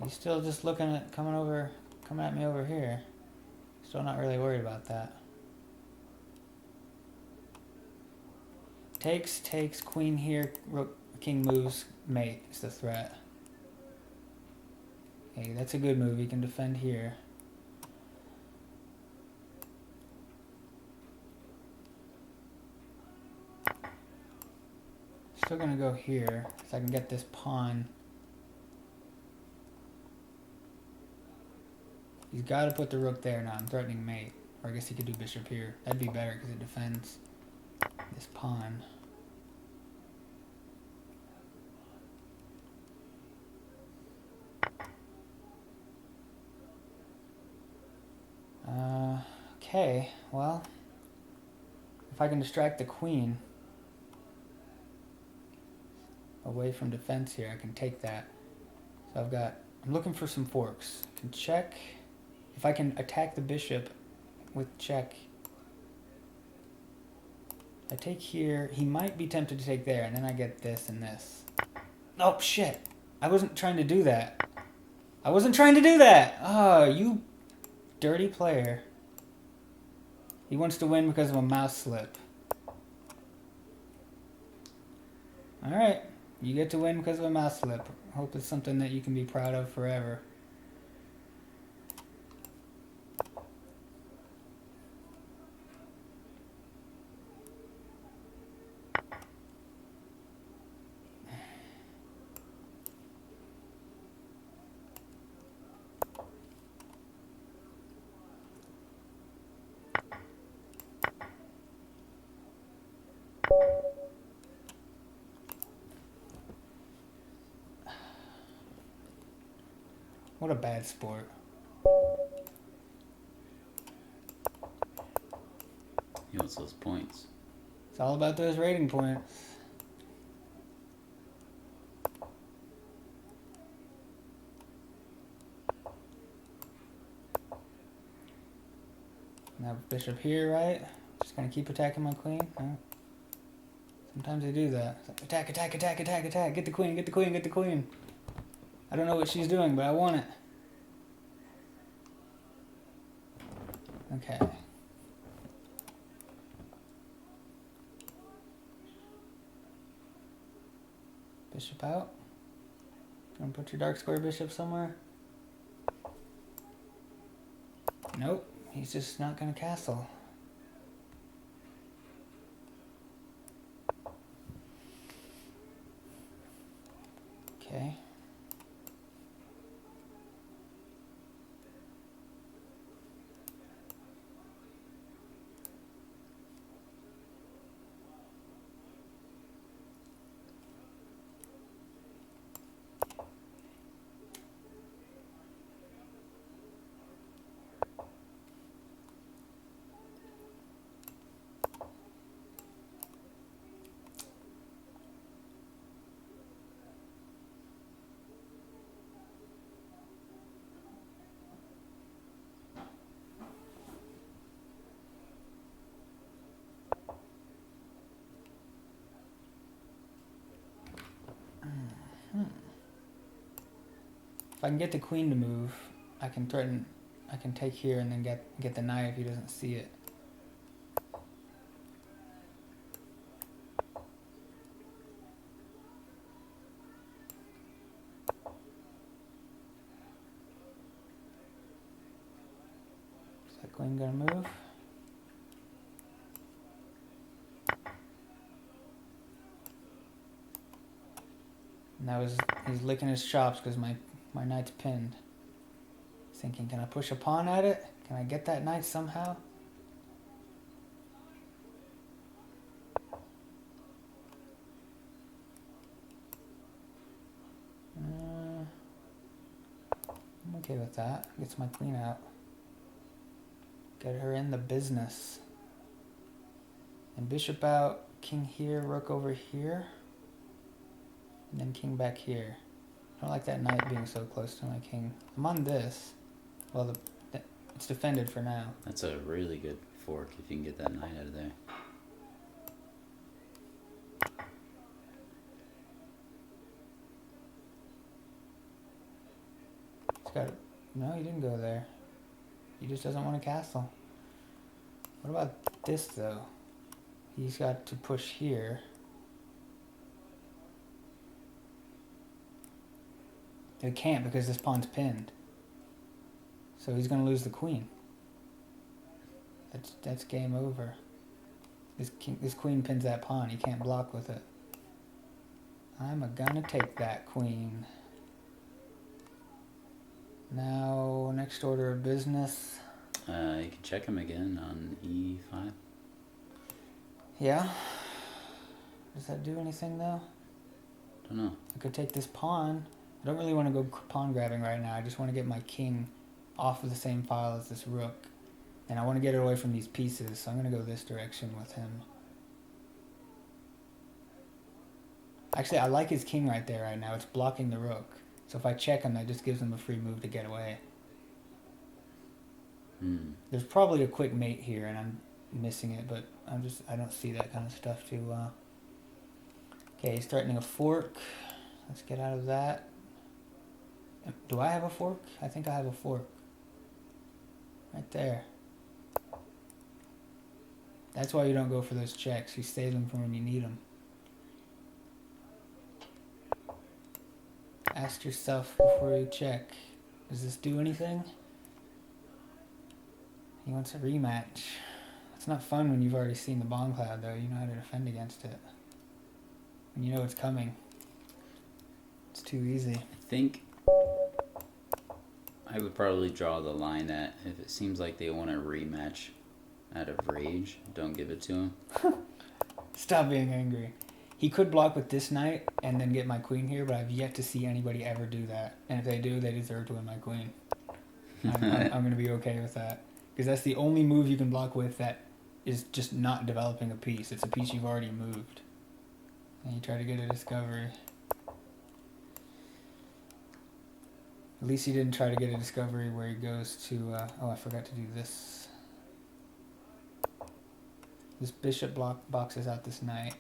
He's still just looking at coming at me over here. Still not really worried about that. Takes, queen here, rook, king moves, mate is the threat. Okay, that's a good move. He can defend here. Still gonna go here, so I can get this pawn. He's got to put the rook there now. I'm threatening mate. Or I guess he could do bishop here. That'd be better because it defends this pawn. Okay, well, if I can distract the queen away from defense here, I can take that. So I'm looking for some forks. I can check. If I can attack the bishop with check, I take here. He might be tempted to take there, and then I get this and this. Oh, shit. I wasn't trying to do that. Oh, you dirty player. He wants to win because of a mouse slip. Alright. You get to win because of a mouse slip. Hope it's something that you can be proud of forever. What a bad sport. He wants those points. It's all about those rating points. Now bishop here, right? Just gonna keep attacking my queen. No. Sometimes they do that. It's like, attack, attack, attack, attack, attack. Get the queen, get the queen, get the queen. I don't know what she's doing, but I want it. Okay. Bishop out. Gonna put your dark square bishop somewhere. Nope. He's just not gonna castle. Okay. If I can get the queen to move, I can threaten. I can take here and then get the knight if he doesn't see it. Is that queen gonna move? Now he's licking his chops because my knight's pinned. Thinking, can I push a pawn at it? Can I get that knight somehow? I'm okay with that. Gets my queen out. Get her in the business. And bishop out, king here, rook over here. And then king back here. I don't like that knight being so close to my king. I'm on this. Well, it's defended for now. That's a really good fork if you can get that knight out of there. He's got it. No, he didn't go there. He just doesn't want a castle. What about this, though? He's got to push here. He can't because this pawn's pinned. So he's going to lose the queen. That's game over. This queen pins that pawn. He can't block with it. I'm gonna take that queen. Now, next order of business. You can check him again on E5. Yeah? Does that do anything, though? Don't know. I could take this pawn. I don't really want to go pawn grabbing right now. I just want to get my king off of the same file as this rook. And I want to get it away from these pieces, so I'm going to go this direction with him. Actually, I like his king right there right now. It's blocking the rook. So if I check him, that just gives him a free move to get away. There's probably a quick mate here, and I'm missing it, but I don't see that kind of stuff too well. Okay, he's threatening a fork. Let's get out of that. Do I have a fork? I think I have a fork. Right there. That's why you don't go for those checks. You save them for when you need them. Ask yourself before you check. Does this do anything? He wants a rematch. It's not fun when you've already seen the Bong Cloud, though. You know how to defend against it. And you know it's coming. It's too easy. I think I would probably draw the line at if it seems like they want a rematch out of rage, don't give it to him. Stop being angry. He could block with this knight and then get my queen here, but I've yet to see anybody ever do that. And if they do, they deserve to win my queen. I'm going to be okay with that. Because that's the only move you can block with that is just not developing a piece. It's a piece you've already moved. And you try to get a discovery. At least he didn't try to get a discovery where he goes to... oh, I forgot to do this. This bishop boxes out this knight.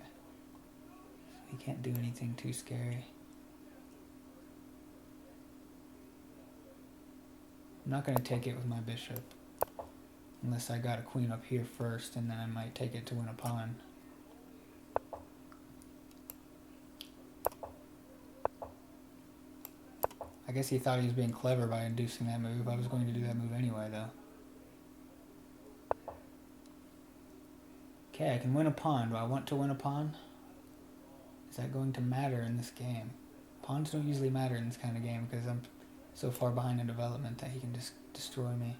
He can't do anything too scary. I'm not going to take it with my bishop. Unless I got a queen up here first, and then I might take it to win a pawn. I guess he thought he was being clever by inducing that move. I was going to do that move anyway, though. Okay, I can win a pawn. Do I want to win a pawn? Is that going to matter in this game? Pawns don't usually matter in this kind of game because I'm so far behind in development that he can just destroy me.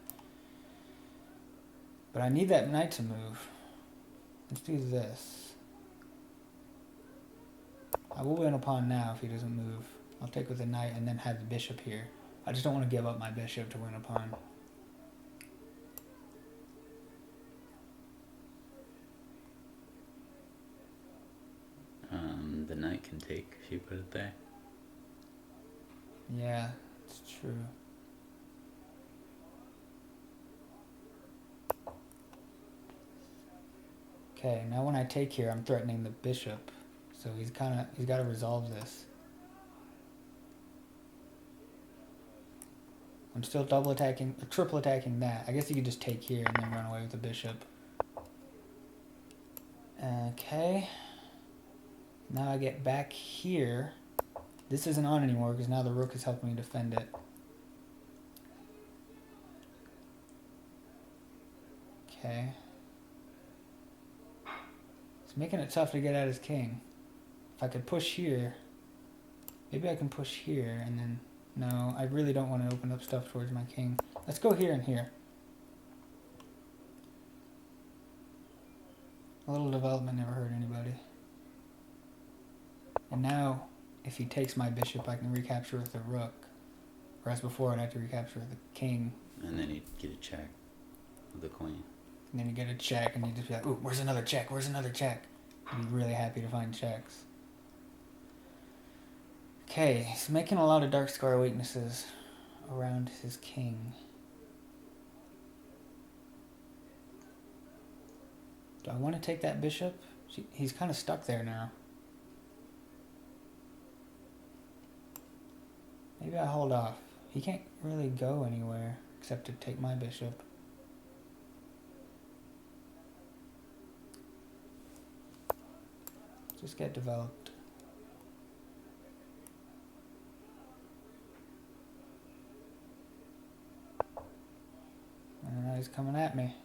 But I need that knight to move. Let's do this. I will win a pawn now if he doesn't move. I'll take with the knight and then have the bishop here. I just don't want to give up my bishop to win a pawn. The knight can take if you put it there. Yeah, it's true. Okay, now when I take here, I'm threatening the bishop. So he's got to resolve this. I'm still triple attacking that. I guess you could just take here and then run away with the bishop. Okay. Now I get back here. This isn't on anymore because now the rook is helping me defend it. Okay. It's making it tough to get at his king. If I could push here, maybe I can push here and then... No, I really don't want to open up stuff towards my king. Let's go here and here. A little development never hurt anybody. And now, if he takes my bishop, I can recapture with the rook. Whereas before, I'd have to recapture with the king. And then he'd get a check with the queen. And then you get a check, and you just be like, ooh, where's another check? Where's another check? I'd be really happy to find checks. Okay, he's making a lot of dark square weaknesses around his king. Do I want to take that bishop? He's kind of stuck there now. Maybe I hold off. He can't really go anywhere except to take my bishop. Just get developed. And now he's coming at me.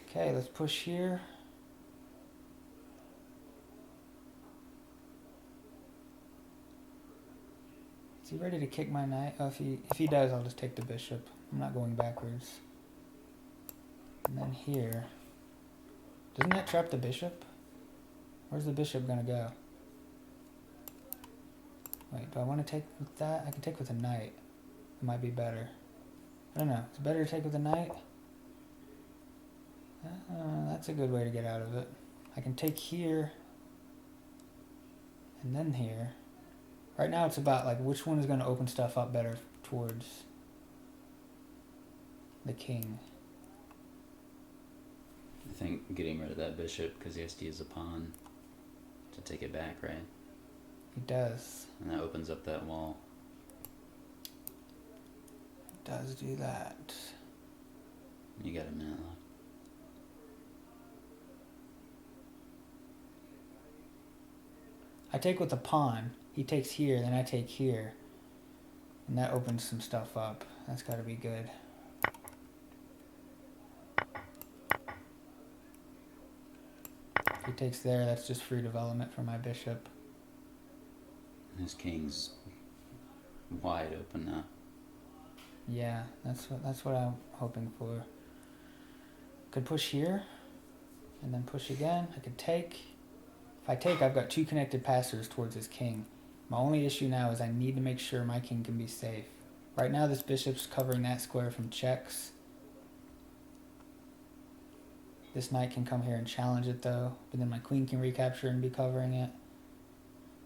Okay, let's push here. Is he ready to kick my knight? Oh, if he does, I'll just take the bishop. I'm not going backwards. And then here. Doesn't that trap the bishop? Where's the bishop gonna go? Wait, do I want to take with that? I can take with a knight. It might be better. I don't know. It's better to take with a knight? That's a good way to get out of it. I can take here. And then here. Right now it's about like which one is going to open stuff up better towards the king. I think getting rid of that bishop because he has to use a pawn to take it back, right? He does. And that opens up that wall. It does do that. You got a minute left. I take with the pawn. He takes here, then I take here. And that opens some stuff up. That's got to be good. If he takes there, that's just free development for my bishop. His king's wide open now. Yeah, that's what I'm hoping for. Could push here. And then push again. I could take. If I take, I've got 2 connected passers towards his king. My only issue now is I need to make sure my king can be safe. Right now this bishop's covering that square from checks. This knight can come here and challenge it though, but then my queen can recapture and be covering it.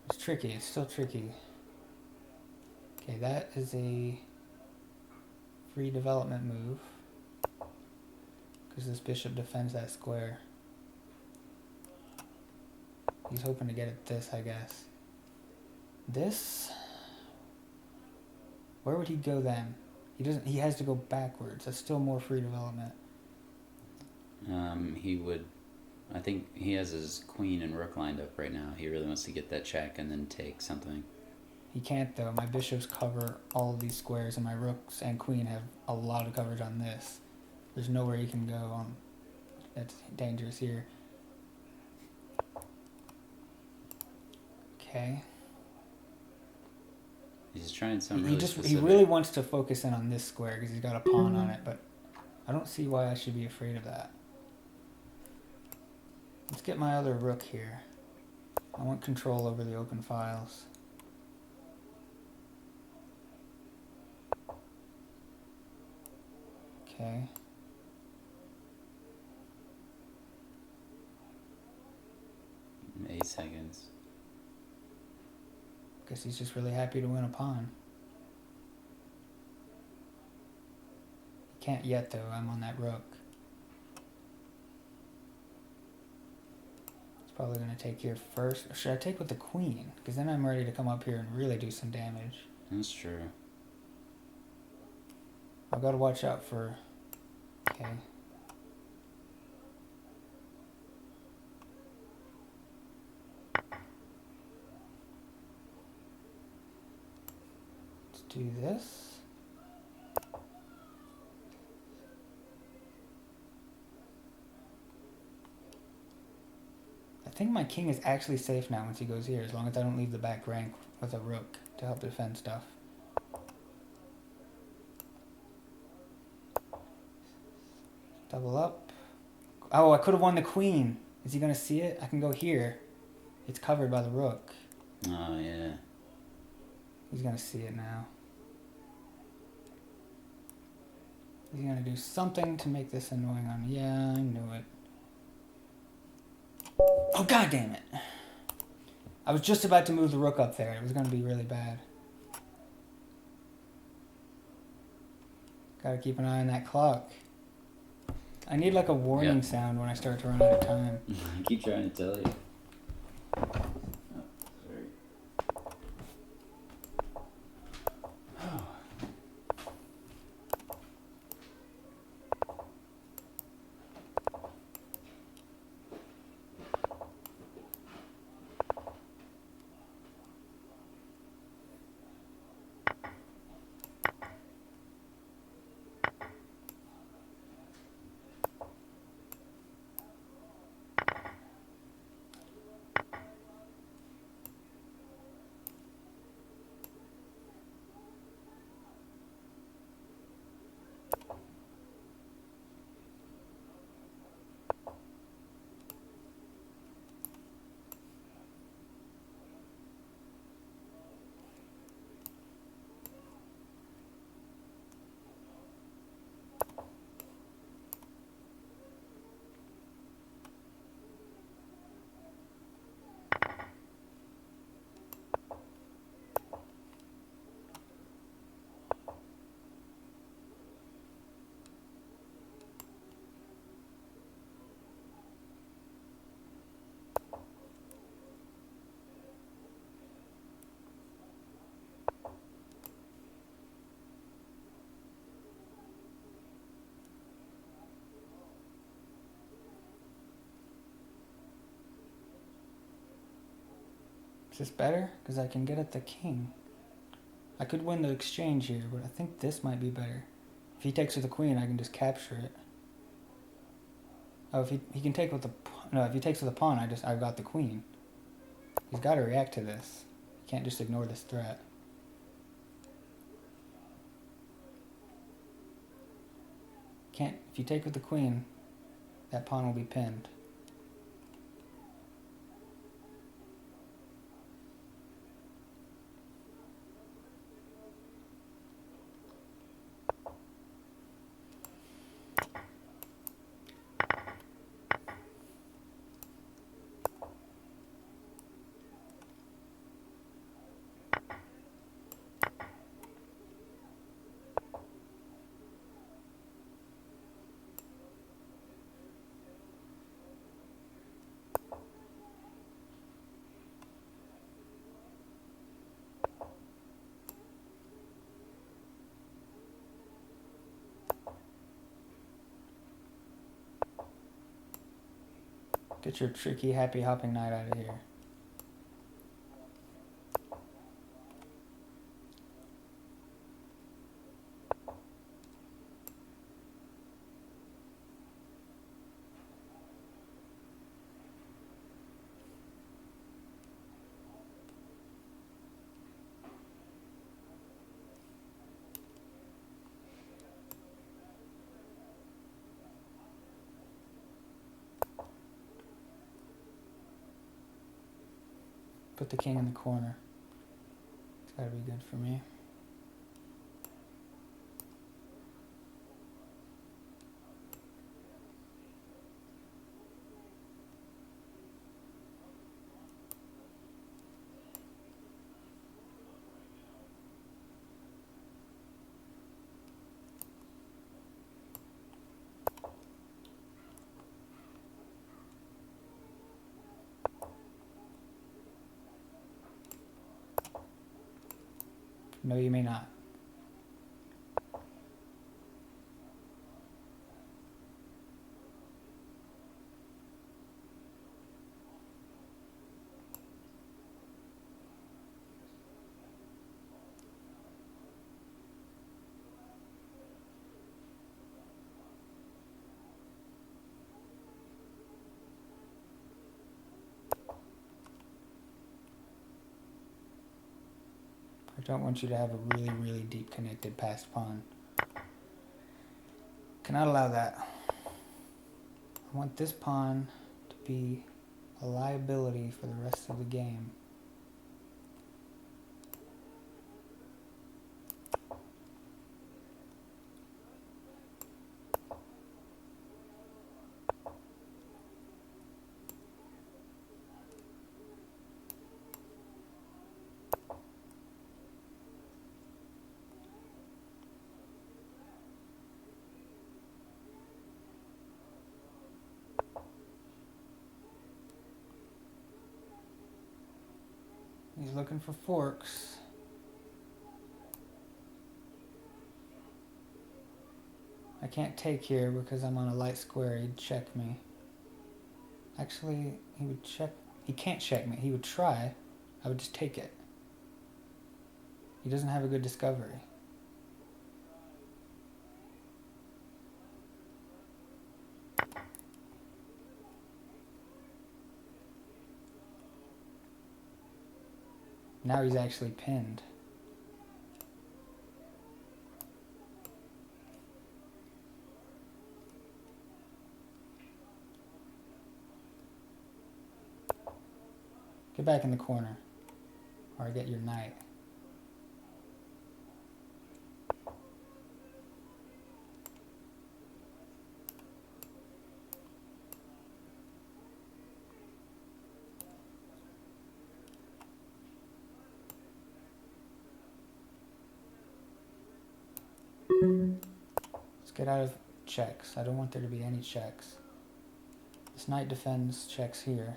It's tricky, it's still tricky. Okay, that is a free development move, because this bishop defends that square. He's hoping to get at this, I guess. This? Where would he go then? He has to go backwards. That's still more free development. He would. I think he has his queen and rook lined up right now. He really wants to get that check and then take something. He can't though. My bishops cover all of these squares, and my rooks and queen have a lot of coverage on this. There's nowhere he can go on. That's dangerous here. Okay. He's trying something really specific. He really wants to focus in on this square because he's got a pawn on it, but I don't see why I should be afraid of that. Let's get my other rook here. I want control over the open files. Okay. In 8 seconds. Guess he's just really happy to win a pawn. He can't yet though, I'm on that rook. He's probably going to take here first. Or should I take with the queen? Because then I'm ready to come up here and really do some damage. That's true. I've got to watch out for... Okay. Let's do this. I think my king is actually safe now once he goes here, as long as I don't leave the back rank with a rook to help defend stuff. Double up. Oh, I could have won the queen. Is he going to see it? I can go here. It's covered by the rook. Oh, yeah. He's going to see it now. He's going to do something to make this annoying on me. Yeah, I knew it. Oh, god damn it. I was just about to move the rook up there. It was going to be really bad. Gotta keep an eye on that clock. I need like a warning sound when I start to run out of time. I keep trying to tell you. Oh, sorry. Oh. Is this better? Because I can get at the king. I could win the exchange here, but I think this might be better. If he takes with the queen, I can just capture it. Oh, if he can take with the... No, if he takes with the pawn, I've got the queen. He's got to react to this. He can't just ignore this threat. If you take with the queen, that pawn will be pinned. Get your tricky, happy hopping knight out of here. Put the king in the corner. It's gotta be good for me. No, you may not. I don't want you to have a really, really deep connected passed pawn. Cannot allow that. I want this pawn to be a liability for the rest of the game. He's looking for forks. I can't take here because I'm on a light square. He'd check me. Actually, he would check. He can't check me. He would try. I would just take it. He doesn't have a good discovery. Now he's actually pinned. Get back in the corner, or I get your knight. Let's get out of checks. I don't want there to be any checks. This knight defends checks here.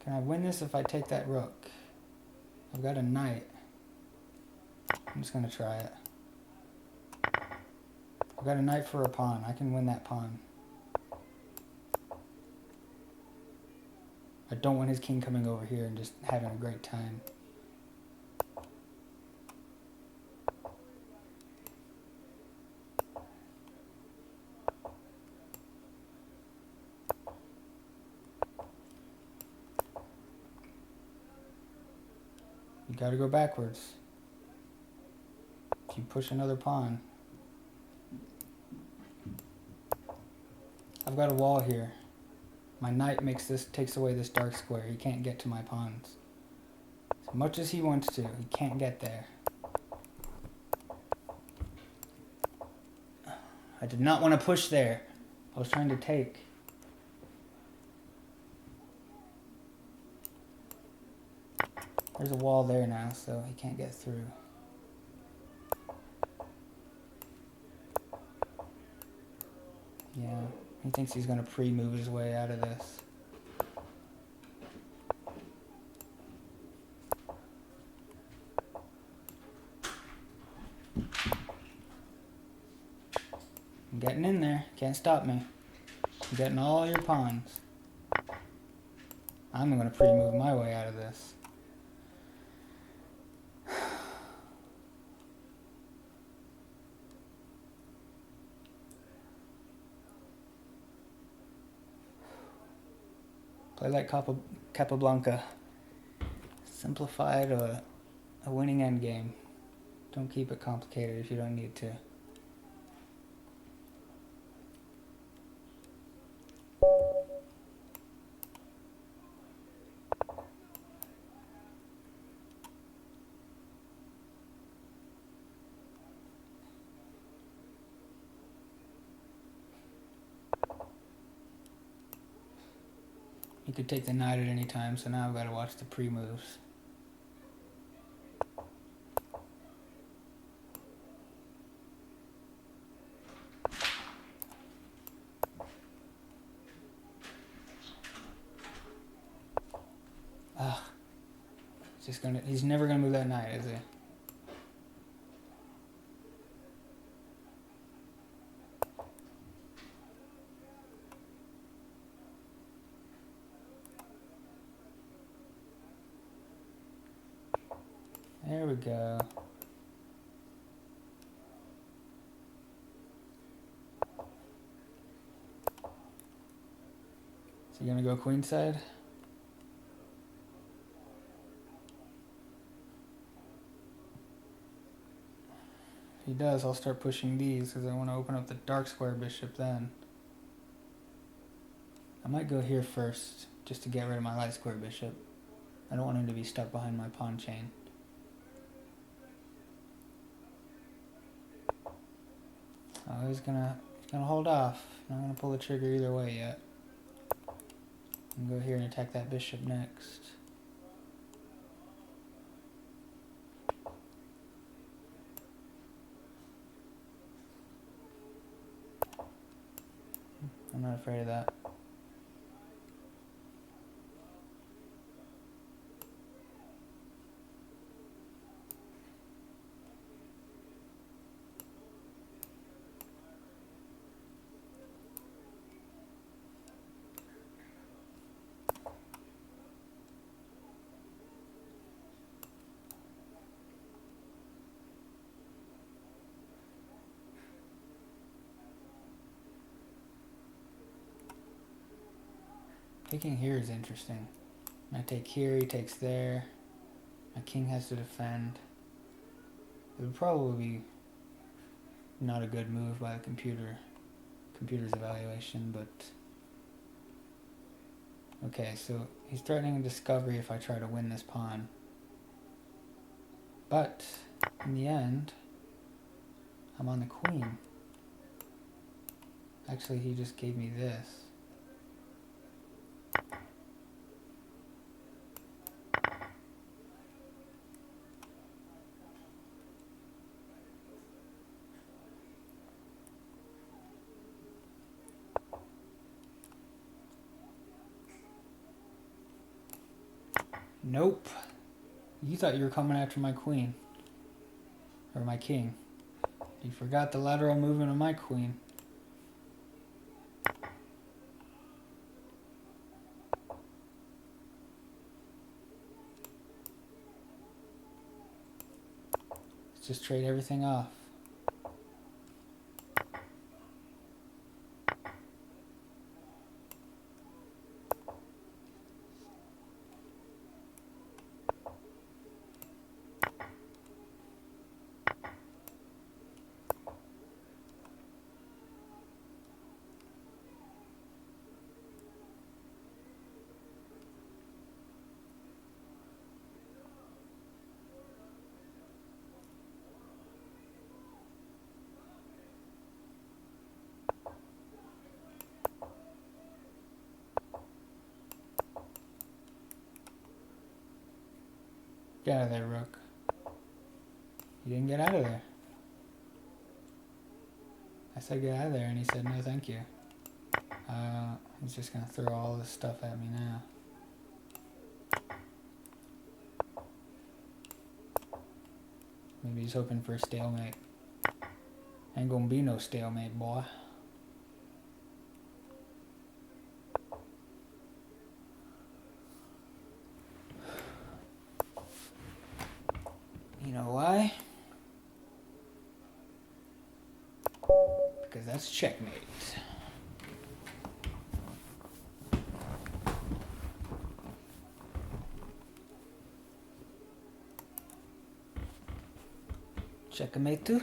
Can I win this if I take that rook? I've got a knight. I'm just gonna try it. I've got a knight for a pawn. I can win that pawn. I don't want his king coming over here and just having a great time. You gotta go backwards. If you push another pawn. I've got a wall here. My knight takes away this dark square. He can't get to my pawns. As much as he wants to, he can't get there. I did not want to push there. I was trying to take. There's a wall there now, so he can't get through. Yeah, he thinks he's going to pre-move his way out of this. I'm getting in there. Can't stop me. I'm getting all your pawns. I'm going to pre-move my way out of this. Play like Capablanca. Simplify to a winning endgame. Don't keep it complicated if you don't need to. You could take the knight at any time, so now I've got to watch the pre-moves. Ugh. He's never gonna move that knight, is he? There we go. So you gonna go queenside? If he does, I'll start pushing these because I want to open up the dark square bishop then. I might go here first just to get rid of my light square bishop. I don't want him to be stuck behind my pawn chain. Oh, he's gonna hold off. Not gonna pull the trigger either way yet. I'm gonna go here and attack that bishop next. I'm not afraid of that. Taking here is interesting. I take here, he takes there. My king has to defend. It would probably be not a good move by the computer's evaluation, but okay, so he's threatening a discovery if I try to win this pawn. But in the end, I'm on the queen. Actually, he just gave me this. Nope. You thought you were coming after my queen. Or my king. You forgot the lateral movement of my queen. Let's just trade everything off. Get out of there, rook. You didn't get out of there. I said get out of there, and he said no thank you. He's just gonna throw all this stuff at me now. Maybe he's hoping for a stalemate. Ain't gonna be no stalemate, boy. You know why? Because that's checkmate. Checkmate too.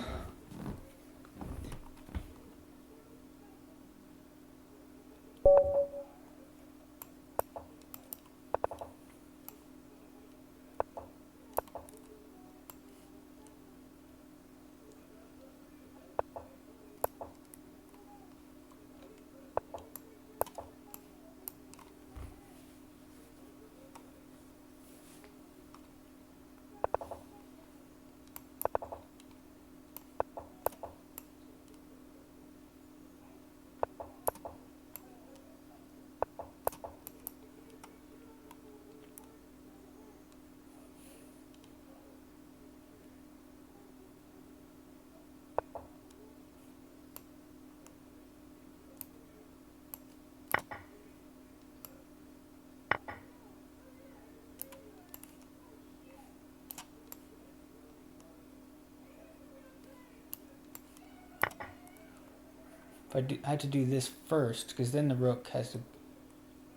I had to do this first, because then the rook has to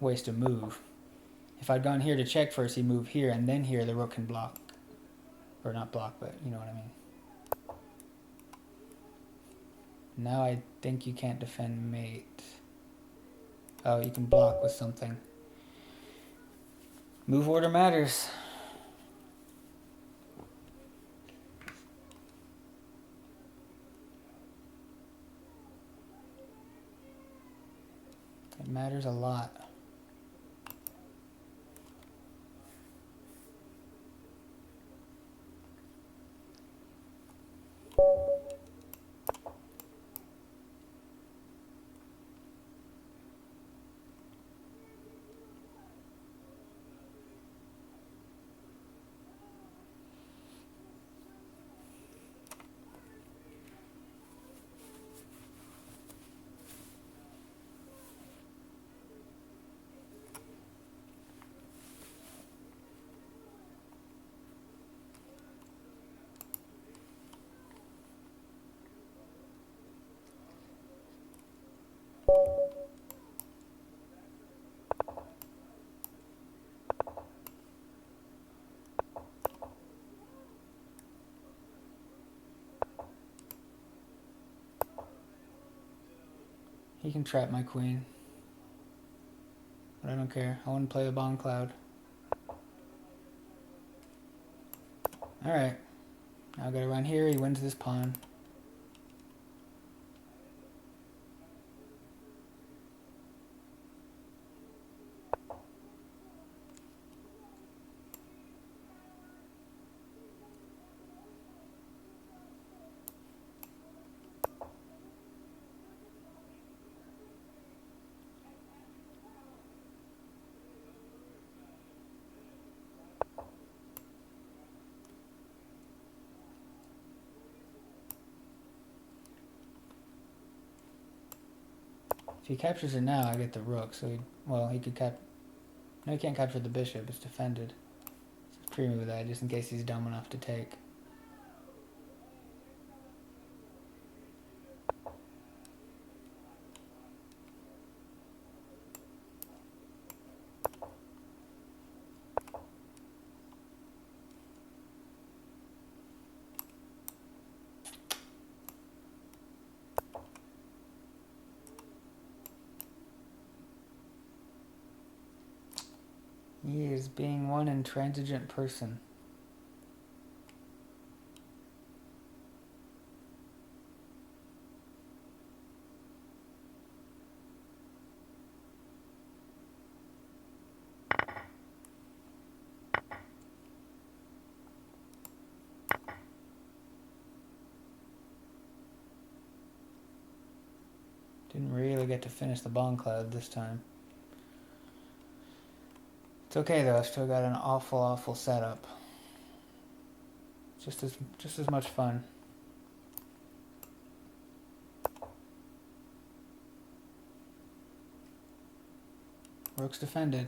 waste a move. If I'd gone here to check first, he'd move here, and then here the rook can block. Or not block, but you know what I mean. Now I think you can't defend mate. Oh, you can block with something. Move order matters. It matters a lot. He can trap my queen. But I don't care. I want to play the Bong Cloud. Alright. Now I gotta run here. He wins this pawn. If he captures it now, I get the rook. So, he could No, he can't capture the bishop. It's defended. So pre-move that just in case he's dumb enough to take. He is being one intransigent person. really get to finish the Bong Cloud this time. It's okay though, I've still got an awful setup. Just as much fun. Rook's defended.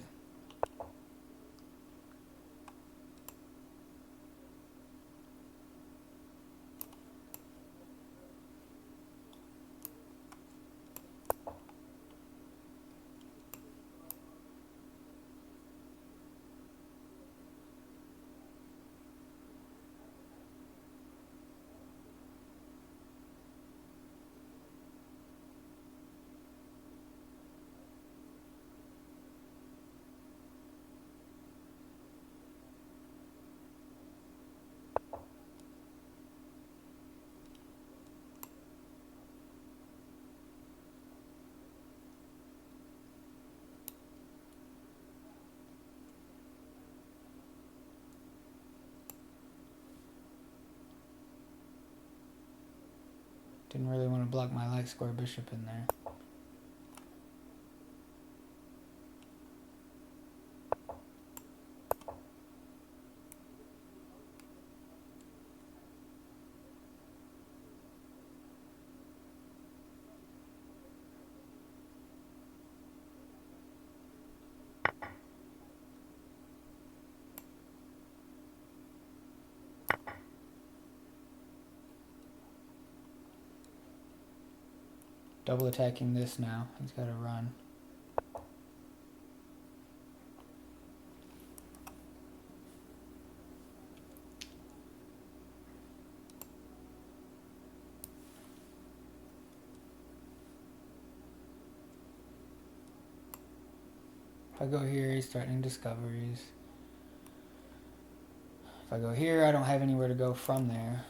Didn't really want to block my light square bishop in there. Double attacking this now. He's got to run. If I go here, he's threatening discoveries. If I go here, I don't have anywhere to go from there.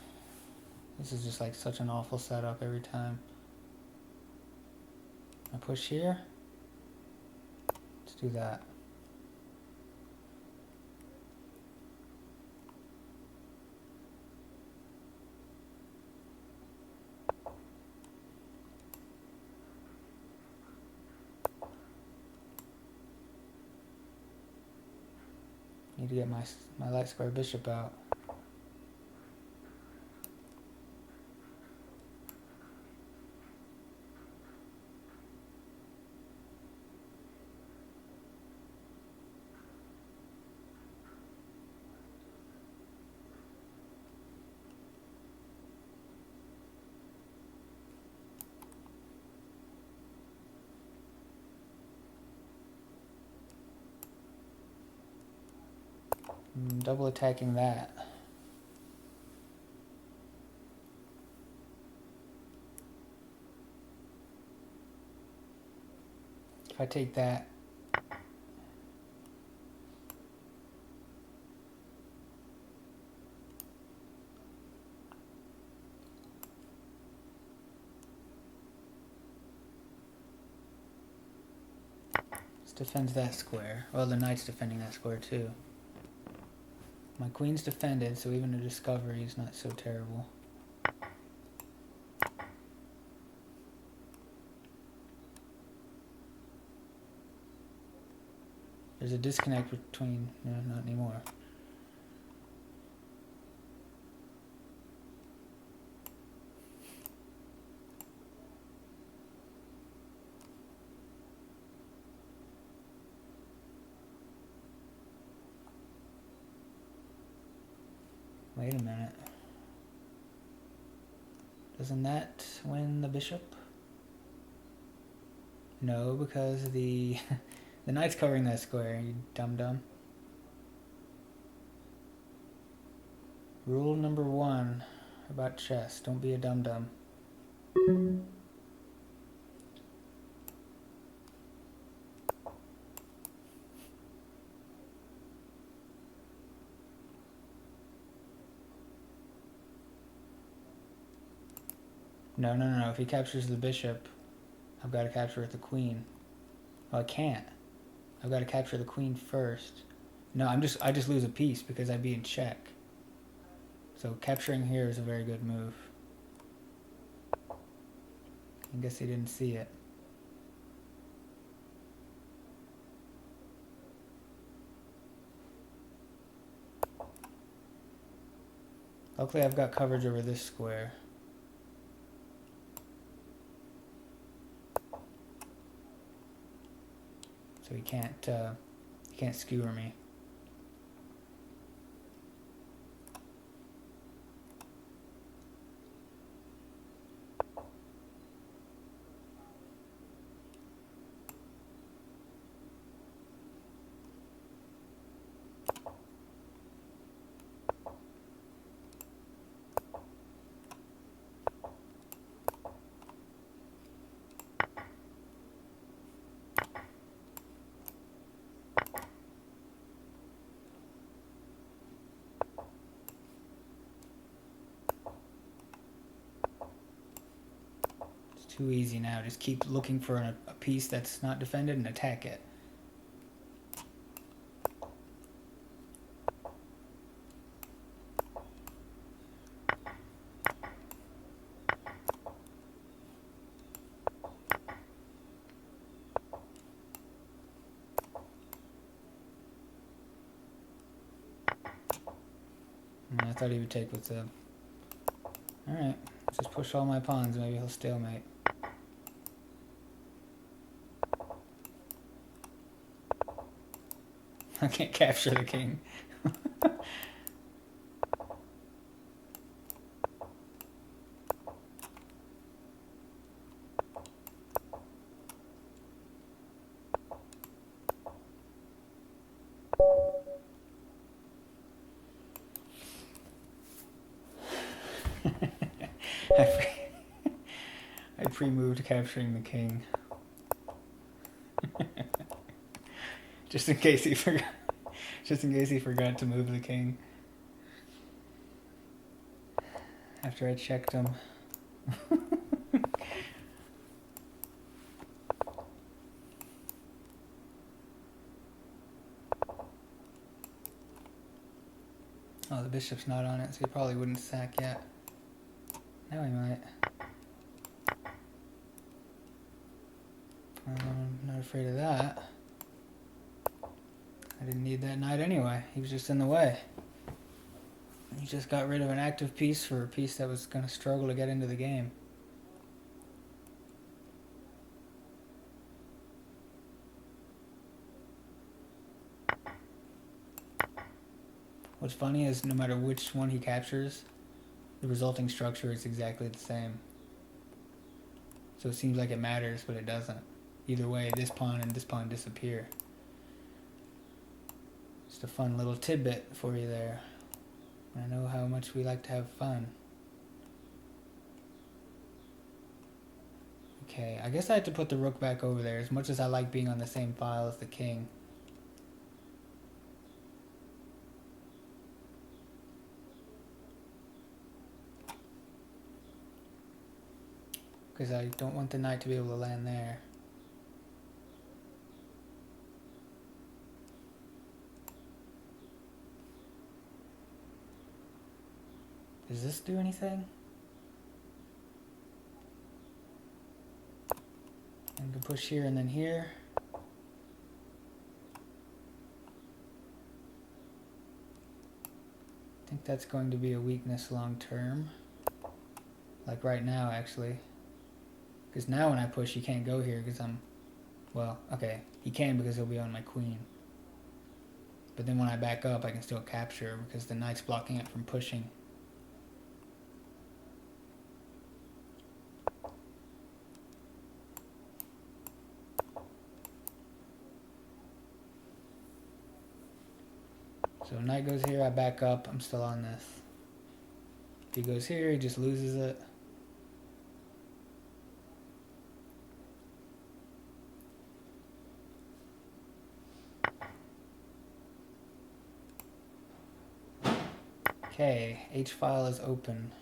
This is just like such an awful setup every time. I push here. Let's do that. Need to get my light square bishop out. Double attacking that. If I take that, this defends that square. Well, the knight's defending that square too. My queen's defended, so even a discovery is not so terrible. There's a disconnect between... No, not anymore. Wait a minute. Doesn't that win the bishop? No, because the the knight's covering that square, you dum-dum. Rule number 1 about chess, don't be a dum-dum. No. If he captures the bishop, I've got to capture with the queen. Well, I can't. I've got to capture the queen first. No, I just lose a piece because I'd be in check. So capturing here is a very good move. I guess he didn't see it. Luckily I've got coverage over this square. So he can't skewer me. Too easy now. Just keep looking for a piece that's not defended and attack it. I thought he would take with the... Alright, just push all my pawns. Maybe he'll stalemate. I can't capture the king. I pre-moved capturing the king. Just in case he forgot. Just in case he forgot to move the king. After I checked him. Oh, the bishop's not on it, so he probably wouldn't sack yet. Now he might. I'm not afraid of that. I didn't need that knight anyway. He was just in the way. He just got rid of an active piece for a piece that was going to struggle to get into the game. What's funny is no matter which one he captures, the resulting structure is exactly the same. So it seems like it matters, but it doesn't. Either way, this pawn and this pawn disappear. Just a fun little tidbit for you there. I know how much we like to have fun. Okay, I guess I had to put the rook back over there, as much as I like being on the same file as the king. Because I don't want the knight to be able to land there. Does this do anything? I can push here and then here. I think that's going to be a weakness long term. Like right now, actually. Because now when I push, he can't go here because I'm... Well, okay, he can because he'll be on my queen. But then when I back up, I can still capture because the knight's blocking it from pushing. So knight goes here, I back up, I'm still on this. If he goes here, he just loses it. Okay, H file is open.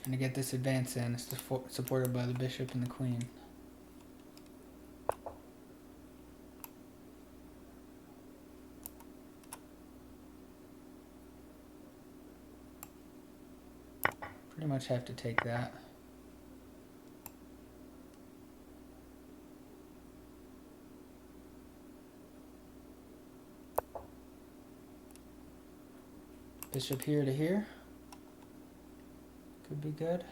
And to get this advance in, it's supported by the bishop and the queen. Pretty much have to take that. Bishop here to here. Could be good.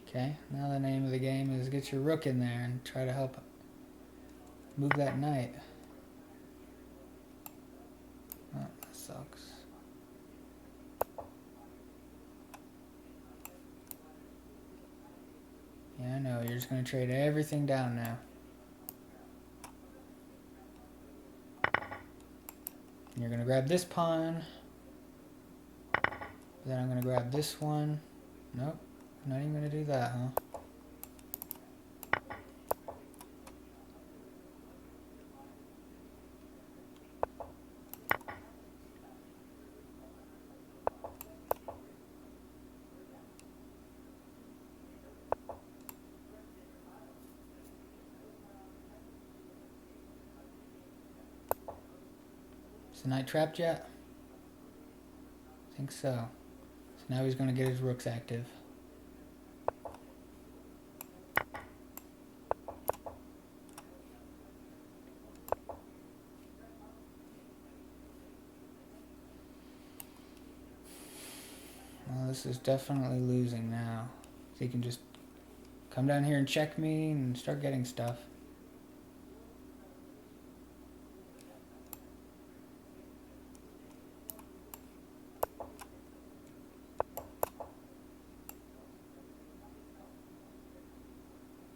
Okay, now the name of the game is get your rook in there and try to help move that knight. Oh, that sucks. Yeah, I know, you're just going to trade everything down now. And you're going to grab this pawn. Then I'm going to grab this one. Nope, not even going to do that, huh? Is the knight trapped yet? I think so. So now he's going to get his rooks active. Well, this is definitely losing now. So he can just come down here and check me and start getting stuff.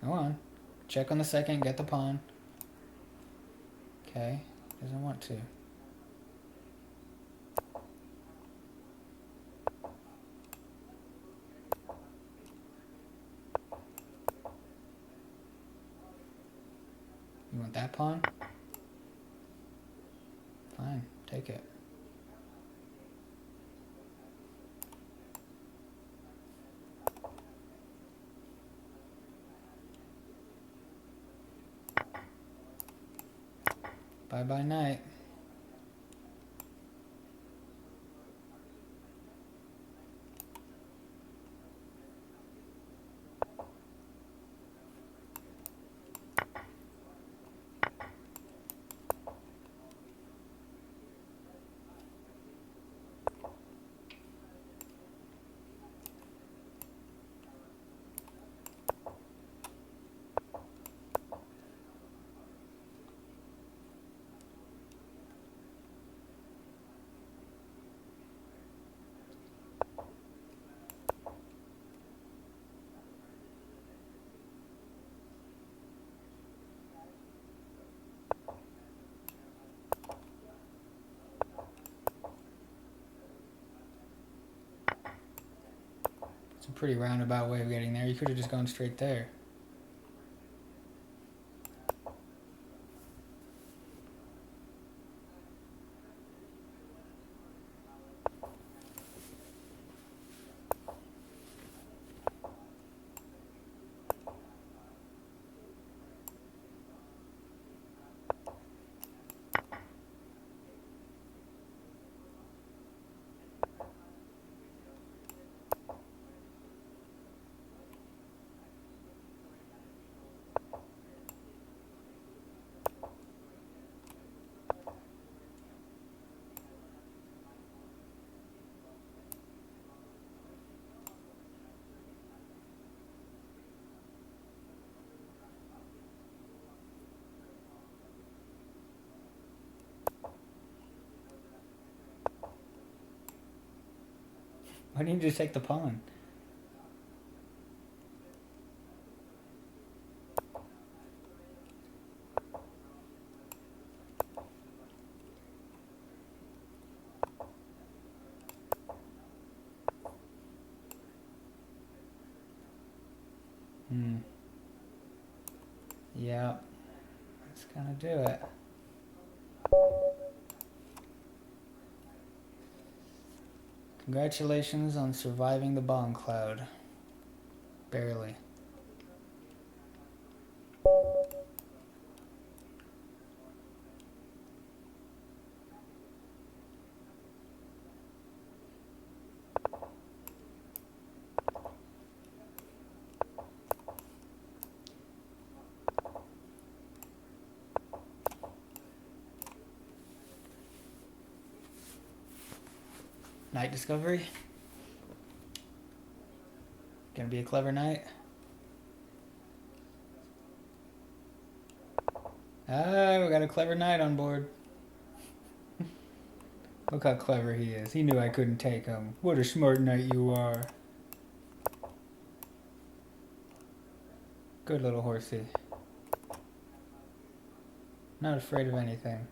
Go on. Check on the second, get the pawn. Okay, doesn't want to. You want that pawn? Fine, take it. Bye-bye knight. It's a pretty roundabout way of getting there. You could have just gone straight there. Why didn't you just take the pawn? Hmm. Yeah. That's gonna do it. Congratulations on surviving the Bong Cloud. Barely. Night discovery? Gonna be a clever night? Ah, we got a clever knight on board. Look how clever he is. He knew I couldn't take him. What a smart knight you are. Good little horsey. Not afraid of anything.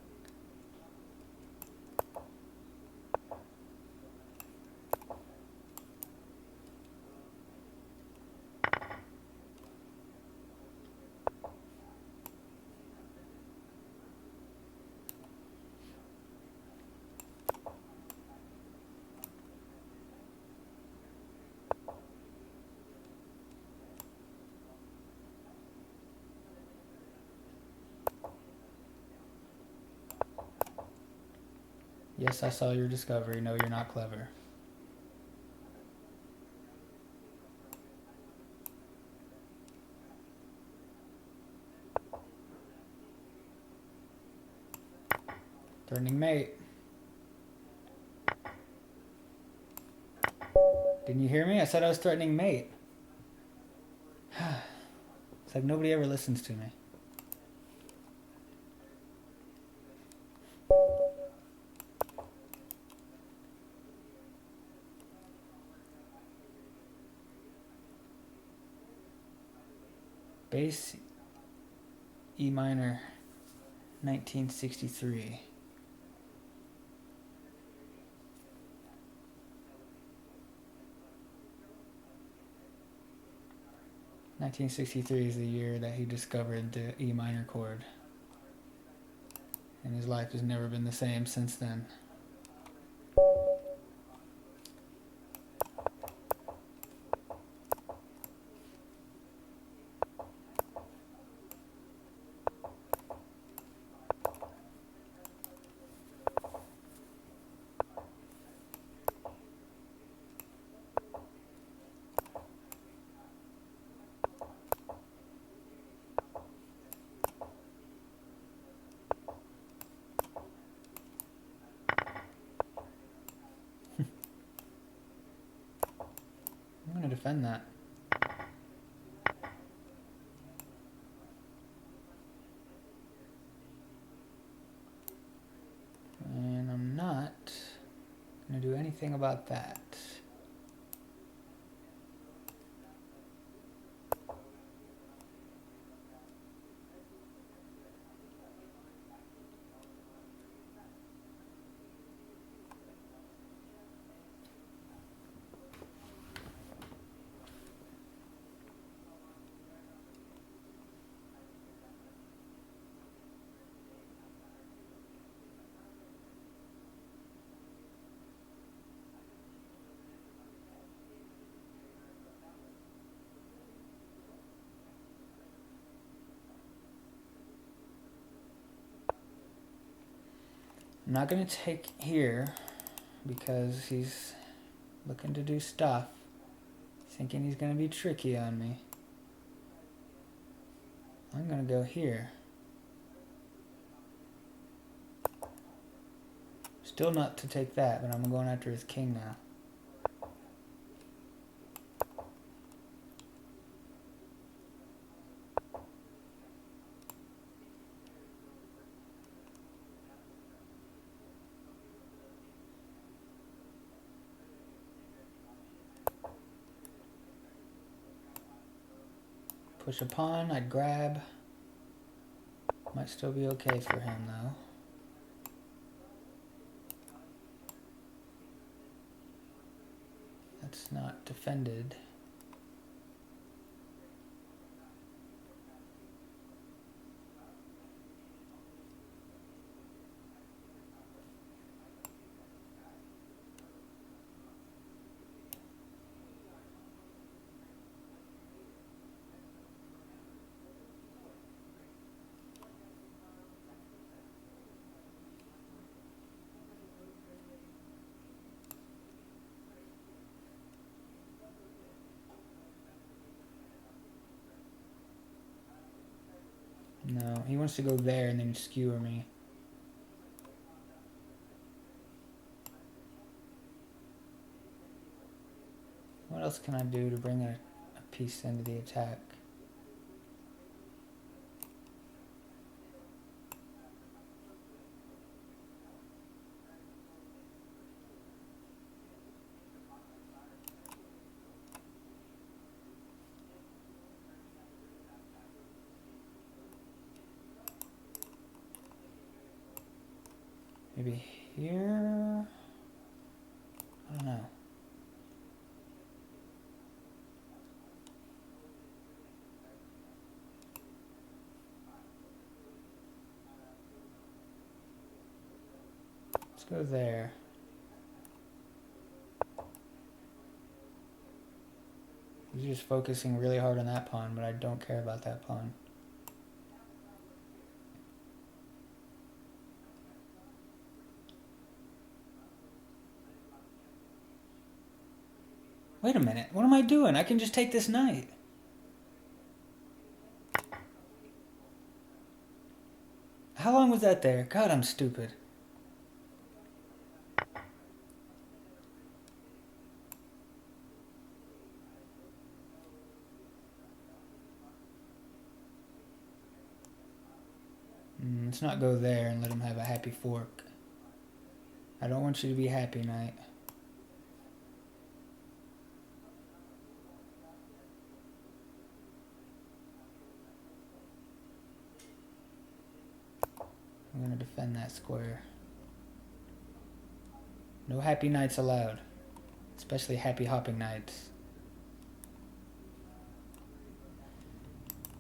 Yes, I saw your discovery. No, you're not clever. Threatening mate. Didn't you hear me? I said I was threatening mate. It's like nobody ever listens to me. Bass E minor 1963. (1963) is the year that he discovered the E minor chord. And his life has never been the same since then. I'm going to defend that. And I'm not going to do anything about that. I'm not going to take here because he's looking to do stuff, thinking he's going to be tricky on me. I'm going to go here. Still not to take that, but I'm going after his king now. Push a pawn, I'd grab. Might still be okay for him though. That's not defended. No, he wants to go there and then skewer me. What else can I do to bring a piece into the attack? Maybe here? I don't know. Let's go there. He's just focusing really hard on that pawn, but I don't care about that pawn. Wait a minute, what am I doing? I can just take this knight. How long was that there? God, I'm stupid. Let's not go there and let him have a happy fork. I don't want you to be happy, knight. I'm going to defend that square. No happy knights allowed. Especially happy hopping knights.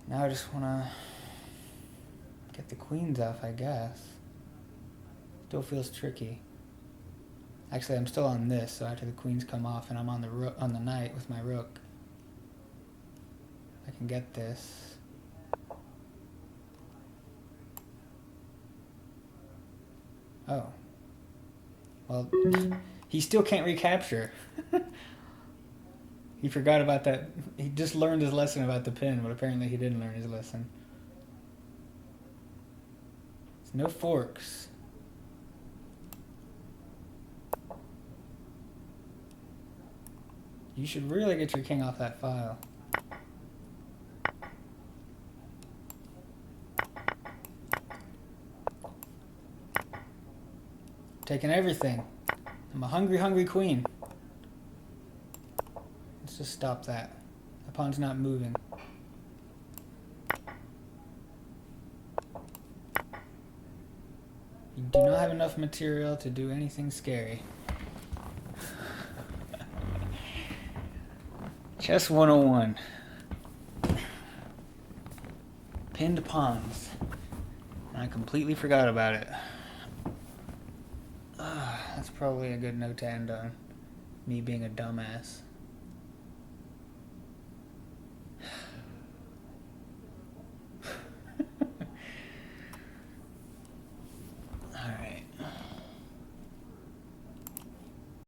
Now I just want to get the queens off, I guess. Still feels tricky. Actually, I'm still on this, so after the queens come off and I'm on the knight with my rook, I can get this. Oh. Well, he still can't recapture. He forgot about that. He just learned his lesson about the pin, but apparently he didn't learn his lesson. No forks. You should really get your king off that file. Taking everything. I'm a hungry, hungry queen. Let's just stop that. The pawn's not moving. You do not have enough material to do anything scary. Chess 101. Pinned pawns. And I completely forgot about it. That's probably a good note to end on. Me being a dumbass.